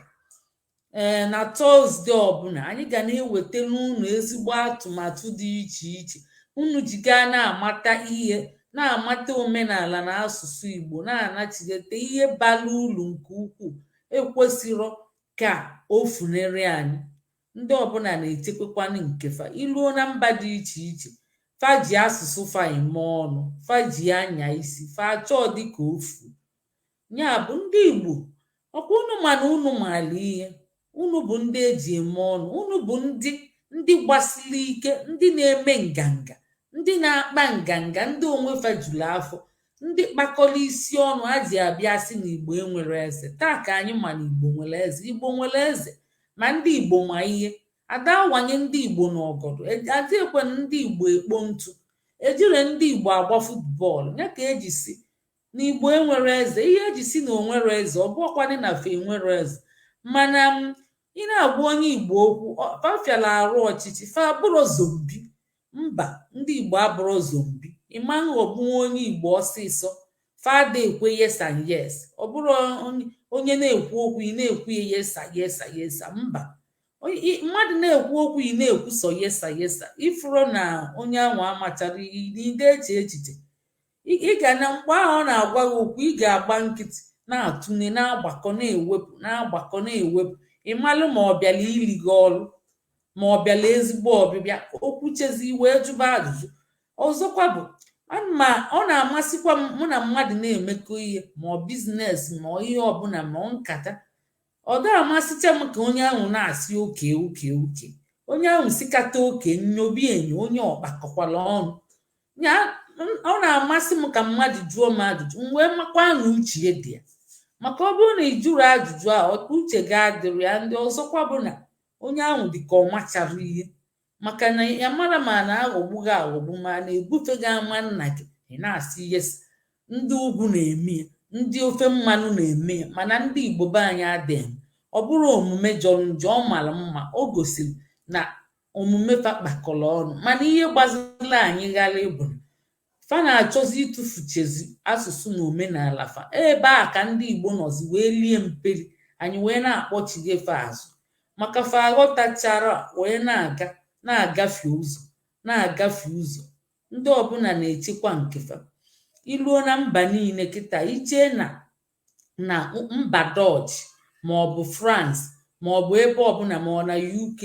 Na Tọzdee ọbụla anyị ga na-ewetara unu ezigbo atụmatụ dị iche iche. Unu ji gaa na-amata ihe na-amata omenala na asụsụ Igbo, na-anachilete ihe bara uru nke ukwuu ekwesịrọ ka o funere anyị. Ndị ọbụla na-echekwekwanụ nkefa. Iluo na mba dị iche iche, fa ji asụsụ fa eme ọnụ, fa ji anya isi, fa chọọ dịka ofu. Ya bụ ndị Igbo, ọkwa unu mana unu maala ihe, unu bụ ndị eji eme ọnụ, unu bụ ndị gbasiri ike, ndị na-eme nganga, ndị na-akpa nganga, ndị onwe fajuru afọ, ndị kpakọrọ isi ọnụ a ji abịa sị na Igbo enwere eze. Taa ka anyị ma na Igbo nwere eze. Igbo nwere eze, ma ndị Igbo ma ihe. Ada awanye ndị Igbo n'ọgọdọ, ada ekwe ndị Igbo ekpo ntụ, ejire ndị Igbo agba futbọọlụ. Ya ka eji si na Igbo enwere eze. Ihe eji si na onwere eze, ọ bụkwanị na fe enwere eze. Mana ị na-agwa onye Igbo okwu, fafiala arụ ọchịchị, fa abụrụ zombi. Mba, ndị Igbo abụrụ zombi. Ịma nghọgbu onye Igbo ọsịsọ, fada ekwe yes and yes. Ọ bụrụ onye na-ekwu okwu ị na-ekwu yesa yesa yesa. Mba, mmadụ na-ekwu okwu ị na-ekwu sọ yesa yesa. Ifuru na onye ahụ amachara ide eche echiche, ị ga na mgbe ahụ ọ na-agwa gị okwu, ị ga-agba nkịtị, na-atụne, na-agbakọ, na-ewepụ, na-agbakọ, na-ewepụ. Ịmalụ ma ọ bịala iri gị ọrụ, ma ọ bịala ezigbo ọbịbịa. Okwu chezi wee jụba ajụjụ. Ọzọkwa bụ, ma ọ na-amasịkwa mụ na mmadụ na-emekọ ihe, ma ọ biznes, ma ihe ọbụla, ma ọ nkata. Ọ da amasịcha m ka onye ahụ na-asị oke oke oke, onye ahụ sikata oke nyobi enyo, onye ọkpakọkwala ọnụ ya. Ọ na-amasị m ka mmadụ jụọ m ajụjụ, m wee makwa na uche dị ya. Maka ọ bụrụ na ị jụrụ ajụjụ a, uche gị adịrị ya. Ndị ọzọkwa bụ na onye ahụ dị ka ọ machara ihe, maka na ya mara ma na-aghọgbu gị aghọgbu, ma na-ebufe gị ama nna gị. Ị na-asị yes, ndị ugwu na-eme ya, ndị ofe mmanụ na-eme ya, mana ndị Igbo be anyị adịghị. Ọ bụrụ omume jọrọ njọ, ọ mara mma, o gosiri na omume fa kpakọrọ ọnụ. Mana ihe gbazila anyị ghara ịbụ fa na-achọzi ịtụfuchezi asụsụ na omenala fa. Ebe a ka ndị Igbo nọzi wee lie mperi, anyị wee na-akpọchighefe azụ, maka fa aghọtachara wee na-agafe ụzọ. Ndị ọbụla na-echekwa nkefa. Iluo na mba niile kịta, ijee na mba Dutch maọbụ France maọbụ ebe ọbụla, ma ọ na UK,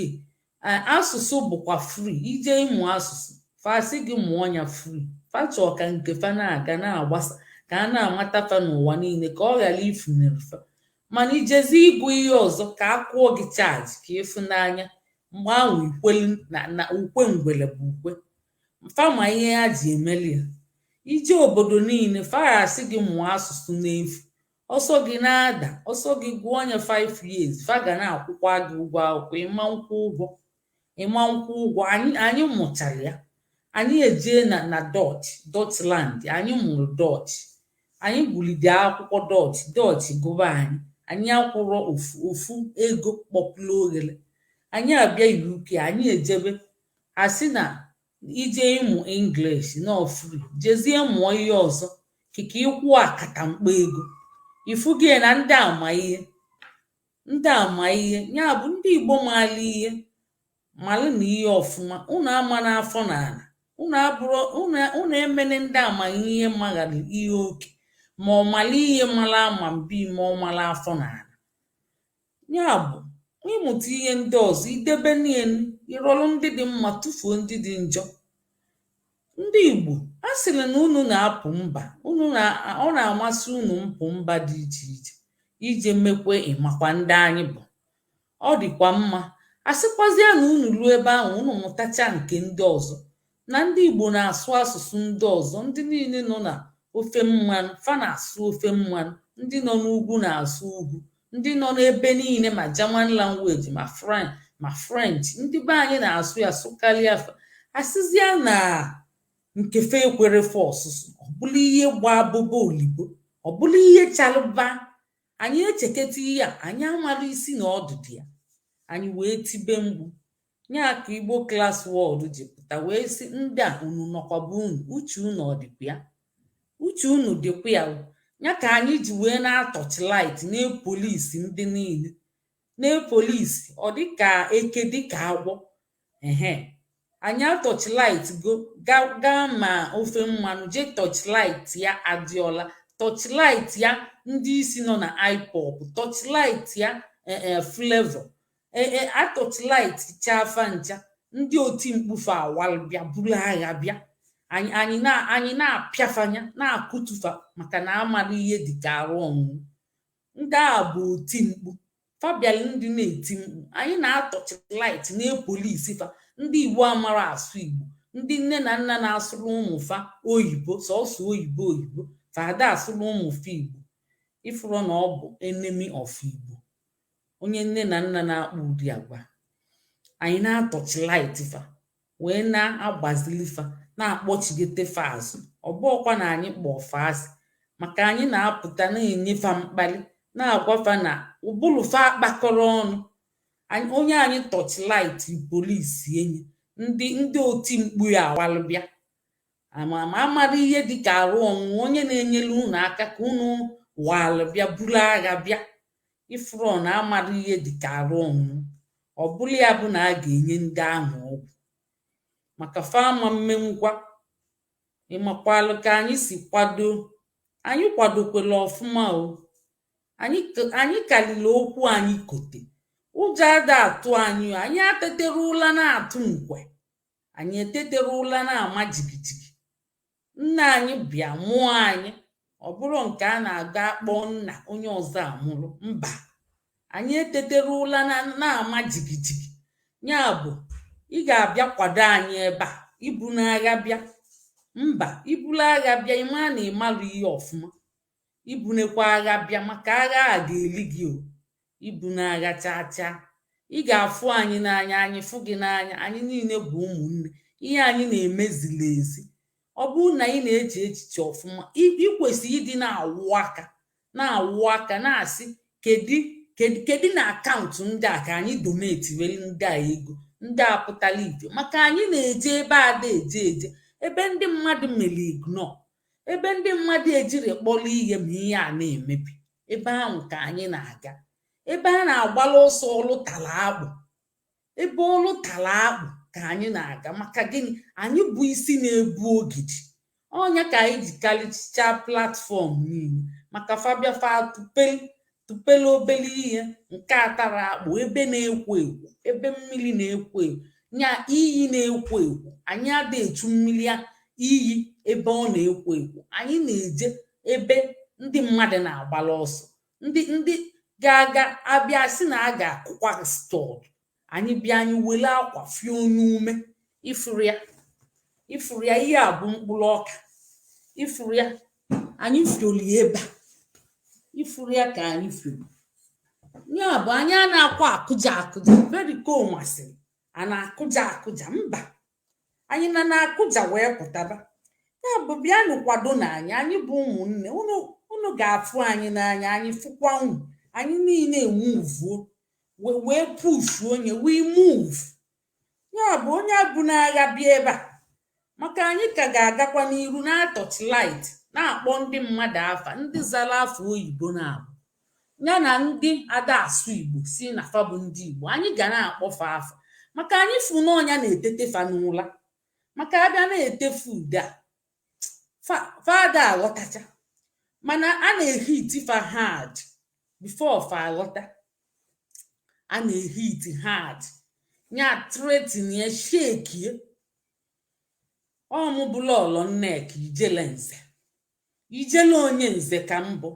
asụsụ bụkwa free. Ije ịmụ asụsụ, fasị gị mụọ ya free. Fachọọ ka nkefa na-aga na-agbasa, ka a na-amata fa n'ụwa niile, ka ọ ghara ifunere fa. Mana ijezi ịgụ ihe ọzọ, ka a kwụọ gị chaji ka ịfụ n'anya. Mgbe ahụ ikwelu na ukwe ngwele bụ ukwe. Fama ihe ha ji emeli ya. Ije obodo niile, faghasị gị mụọ asụsụ n'efu. Ọsọ gị na-ada, ọsọ gị gụọ onye 5 years, fa ga na-akwụkwa gị ụgwọ akwụkwọ. Ịma nkwụ ụgwọ. Anyị mụchara ya. Anyị ejee na Dutchland, anyị mụrụ Dutch, anyị gụlide akwụkwọ Dutch gụba anyị akwụrọ ofu ego kpọpụla oghere. Anyị abịa UK, anyị ejebe, asị na ije ịmụ English na free, jezie mụọ ihe ọzọ, kika ịkwụ akatamkpa ego. Ifu gị na ndị ama ihe. Ya bụ ndị Igbo maala ihe, malụ na ihe ọfụma. Unu ama n'afọ n'ala, unu emene ndị amaghị ihe maghara ihe oke, ma ọ mala ihe mara ama mbi, ma ọ mara afọ n'ala. Ya bụ ịmụta ihe ndị ọzọ, idebe niile, ịrọrụ ndị dị mma, tụfuo ndị dị njọ. Ndị Igbo a sịrị na unu na-apụ mba, ọ na-amasị unu mpụ mba dị iche iche, ije mekwe ịmakwa ndị anyị bụ. Ọ dịkwa mma, a sịkwazịa na unu ruo ebe ahụ, unu mụtacha nke ndị ọzọ. Na ndị Igbo na-asụ asụsụ ndị ọzọ. Ndị niile nọ na ofe mmanụ, fa na-asụ ofe mmanụ. Ndị nọ n'ugwu na-asụ ugwu. Ndị nọ n'ebe niile, ma German language, ma French, ndị be anyị na-asụ ya, sụkarịa fa. Asịzịa na nkefe ekwere fe ọsụsụ, ọ bụla ihe gba abụba olibo, ọ bụla ihe chalụba. Anyị echeketa ihe a, anyị amara isi na ọdụdụ ya, anyị wee tibe mgbu. Nya ka Igbo Class World ji pụta wee sị, ndị a unu nọkwaba unu, uche unu ọ dịkwa ya, uche unu dịkwa ya. Ya ka anyị ji wee na-atọchlight na-epolisi ndị niile, na-epolisi ọ dịka eke, dịka agwọ. anyị atọchlight go gaa ma ofe mmanụ jee torchlight ya Adịọla, torchlight ya ndị isi nọ na IPOB, torchlight ya Flavour, atọchlight chafa ncha ndị oti mkpufe awal bịa buru agha bịa, anyị na-apịafanya na-akụtufa maka na amara ihe dịka arụ ọnwụ. Ndị a bụ oti mkpu fabial, ndị na-eti mkpu, anyị na-atọchlight na-epolisi fa. Ndị Igbo amara asụ Igbo, ndị nne na nna na-asụrụ ụmụfa oyibo, sọsọ oyibo fada asụrụ ụmụfa Igbo, ifuru na ọ bụ enemy of Igbo. Onye nne na nna na-akpụ ụdị agwa, anyị na-atọchlight fa wee na-agbazilifa na-akpọchigete fa azụ. Ọ bụkwa na anyị kpọọ fa asị, maka anyị na-apụta na-enyefa mkpali, na-agwafa na ụbụlụfa akpakọrọ ọnụ. Onye anyị torchlight polisi enyi ndị oti mkpu ya awalụbịa ama amara ihe dịka arụ ọnwụ. Onye na-enyere unu aka ka unu walụbịa buru agha bịa, ifuru na amara ihe dịka arụ ọnwụ. Ọ bụla ya bụ na a ga-enye ndị ahụ ọgwụ maka fama mmengwa. Ịmakwalụ ka anyị si kwado, anyị kwadokwala ọfụma o. Anyị kalili okwu anyị kote, ụjọ ada atụ anyị. Anyị atetere ụla na-atụ nkwe, anyị etetere ụla na-ama jigijigi. Nna anyị bịa mụọ anyị, ọ bụrụ nke a na-aga akpọ nna onye ọzọ amụrụ, mba, anyị etetere ụla na-ama jigijigi. Ya bụ ị ga-abịa kwado anyị ebe a, ibu n'agha bịa, mba, ibulu agha bịa ịma na ịmalụ ihe ọfụma. Ibunekwa agha bịa, maka agha a ga-eli gị o. Ibu n'agha chaa ị ga-afụ anyị n'anya, anyị fụ gị n'anya. Anyị niile bụ ụmụnne, ihe anyị na-emezili ezi. Ọ bụrụ na ị na-eche echiche ọfụma, ị kwesịrị ịdị na-awụ aka na-asị kedu na akaụntụ ndị a ka anyị doneti were ndị a ego, ndị a pụtara ife. Maka anyị na-eje ebe ada eje ebe ndị mmadụ mere ignore, ebe ndị mmadụ ejiri kpọrọ ihe ma ihe a na-emebi. Ebe ahụ ka anyị na-aga, ebe a na-agbala ọsọ ọlụ tara akpụ. Ebe ọlụ tara akpụ ka anyị na-aga. Maka gịnị? Anyị bụ isi na-ebu ogidi. Ọnya ka anyị ji karịcha platfọm niile, maka fabia fa tupele obele ihe nke atara akpụ. Ebe na-ekwo ekwo, ebe mmiri na-ekwo ekwo, nya iyi na-ekwo ekwo. Anyị ada echu mmiri iyi ebe ọ na-ekwo ekwo. Anyị na-eje ebe ndị mmadụ na-agbala ọsọ, ndị ga-aga abịa sị na a ga-akụkwa stọd. Anyị bịa, anyị were akwa fie n'ume. Ifuru ya ihe a bụ mkpụrụ ọka. Ifuru ya anyị fioli ebe a, ifuru ya ka anyị fioli. Ya bụ anyị a na-akwa akụja very cool masịrị a na-akụja mba, anyị na-akụja wee pụtaba. Ya bụ bịanụ kwado na anyị bụ ụmụnne. Unu ga-afụ anyị n'anya, anyị fụkwa unu. Anyị niile enwuvuo wee push onye we move. Ya bụ onye bụ n'agha bịa ebe a, maka anyị ka ga-agakwa n'iru na-atọchlight na-akpọ ndị mmadụ afa, ndị zara afọ oyibo na-abụ ya na ndị ada asụ Igbo si na fa bụ ndị Igbo. Anyị ga na-akpọfa afa maka anyị fụ n'ọnya na-etete fa n'ụla. Maka abịa na-etefu ude a fada aghọtacha, mana a na-ehiti fa hard before fa aghọta. A na-ehiti hard nya tretin ya shekie. Ọmụbụla ọlọ nneka ijele onye nze ka mbụ.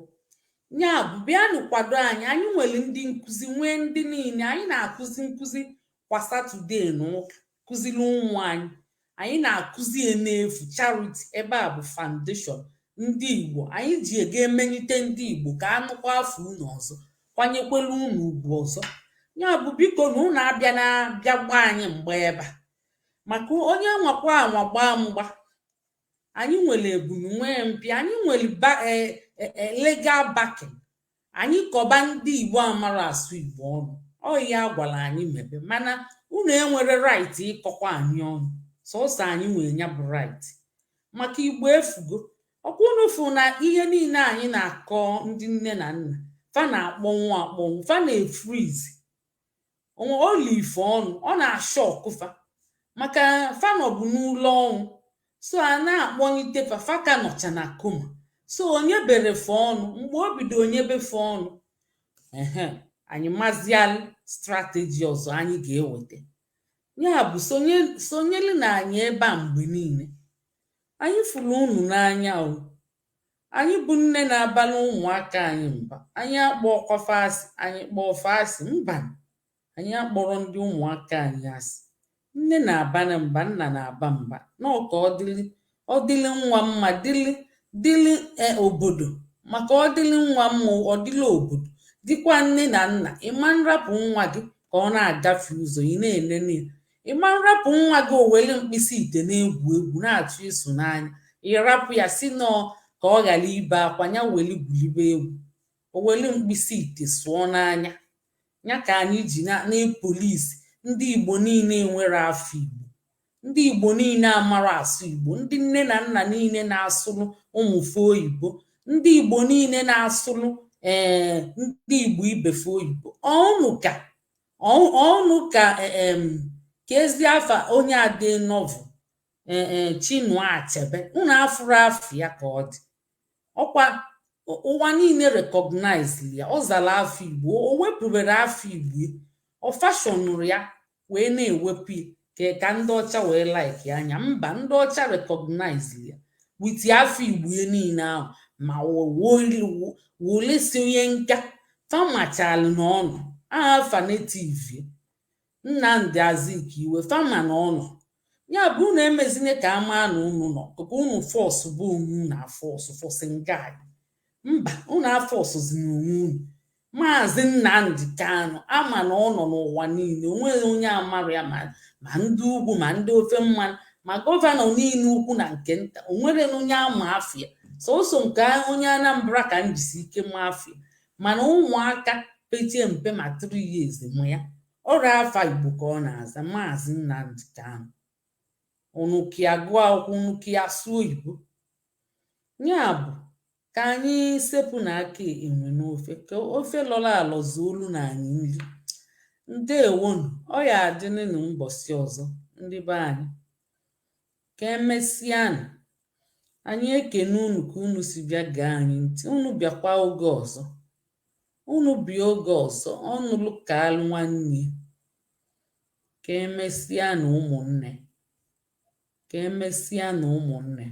Ya bụ bịanụ kwado anyị. Anyị nwere ndị nkụzi, nwee ndị niile. Anyị na-akụzi nkụzi kwa Satọde na ụka, kụziri ụmụ anyị. Anyị na-akụzi n'efu charity. Ebe a bụ foundation ndị Igbo. Anyị ji ego emenite ndị Igbo ka anụkwa afọ unu ọzọ, kwanyekwela unu ugwu ọzọ. Ya bụ biko na unu abịa gba anyị mgba ebe a, maka onye nwakwa anwa gbaa mgba. Anyị nwere ebunu nwee mpi, anyị nwere legal backing. Anyị kọba ndị Igbo amara asụ Igbo ọnụ. Ọ ya gwara anyị mebe, mana unu enwere right ịkọkwa anyị ọnụ. Sọsọ anyị nwere ya bụ right, maka Igbo efugo. Ọkwa unu fụ na ihe niile anyị na-akọ ndị nne na nna fa na-akpọnwụ fa na-efrizi olive ọnụ. Ọ na-ashọ ọkụfa maka fanọ bụ n'ụlọ ọnwụ so a na-akpọnite fafa ka nọcha na koma so onye bere fe ọnụ mgbe o bido onye befe ọnụ anyị mazialụ strateji ọzọ anyị ga-eweta ya bụ sonyelu na anyị ebe a mgbe niile anyị fụrụ unu n'anya o anyị bụ nne na-abalị ụmụaka anyị mba anyị akpọkwa fasị anyị kpọọ fasị mba anyị akpọrọ ndị ụmụaka anyị asị nne na-abana mba nna na-aba mba n'ọka ọ dịlị nwa mma dịlị obodo maka ọ dịlị nwa mma ọ dịlị obodo dịkwa nne na nna ịma nrapụ nwa gị ka ọ na-agafe ụzọ ị na-enene ya ịma nrapụ nwa gị o weli mkpịsị ite na-egwu egwu na-atụ ịsụ n'anya ịrapụ ya si nọọ ka ọ ghara ibe akwa ya weli gwulibe egwu o weli mkpịsị ite sụọ n'anya ya ka anyị ji na-epolisi ndị Igbo niile nwere afọ Igbo ndị Igbo niile amara asụ Igbo ndị nne na nna niile na-asụrụ ụmụfe oyibo ndị Igbo niile na-asụrụ ndị Igbo ibefe oyibo ọnụ ka ezi afa onye ade novel Chinua Achebe unu afụrụ afọ ya ka ọ dị ọkwa ụwa niile recognize ya ọ zara afọ Igbo o wepụbere afọ Igbo ọ fashọnụrụ ya wee na-ewepụ ka ndị ọcha wee like anya mba ndị ọcha recognize ya wit afọ Igbo niile ahụ ma wolesi onye nka famachalụ n'ọnụ aha afa native Nnamdi Azikiwe fama n'ọnụ ya bụ unu emezine ka ama na unu nọ kụkụ unu fọsụ bụ unu na fọsụ ngai mba unu afọsụzi n'onwe unu Maazị Nnamdi Kanu ama na ọ nọ n'ụwa niile onweghị onye amara ya ma ndị ugwu ma ndị ofe mmanụ ma gọvanọ niile ukwu na nke nta onwere onye ama afịa sọsọ nke onye Anambra ka njisi ike ma afịa mana ụmụaka pechie mpe ma 3 years mụ ya ọrịa afa Igbo ka ọ na-aza Maazị Nnamdi Kanu unukia gụọ akwụkwọ unukia sụọ oyibo ya bụ ka anyị sepụ n'aka enwe n'ofe ka ofe lọrọ alọ zuo olu na anyị nri ndewonu ọ ya adịnụ mbọsị ọzọ ndị be anyị ka emesịanụ anyị ekene unu ka unu si bịa gaa anyị ntị unu bịakwa oge ọzọ unu bịa oge ọzọ ọnụ lụkalụ nwanne ka emesịanụ ụmụnne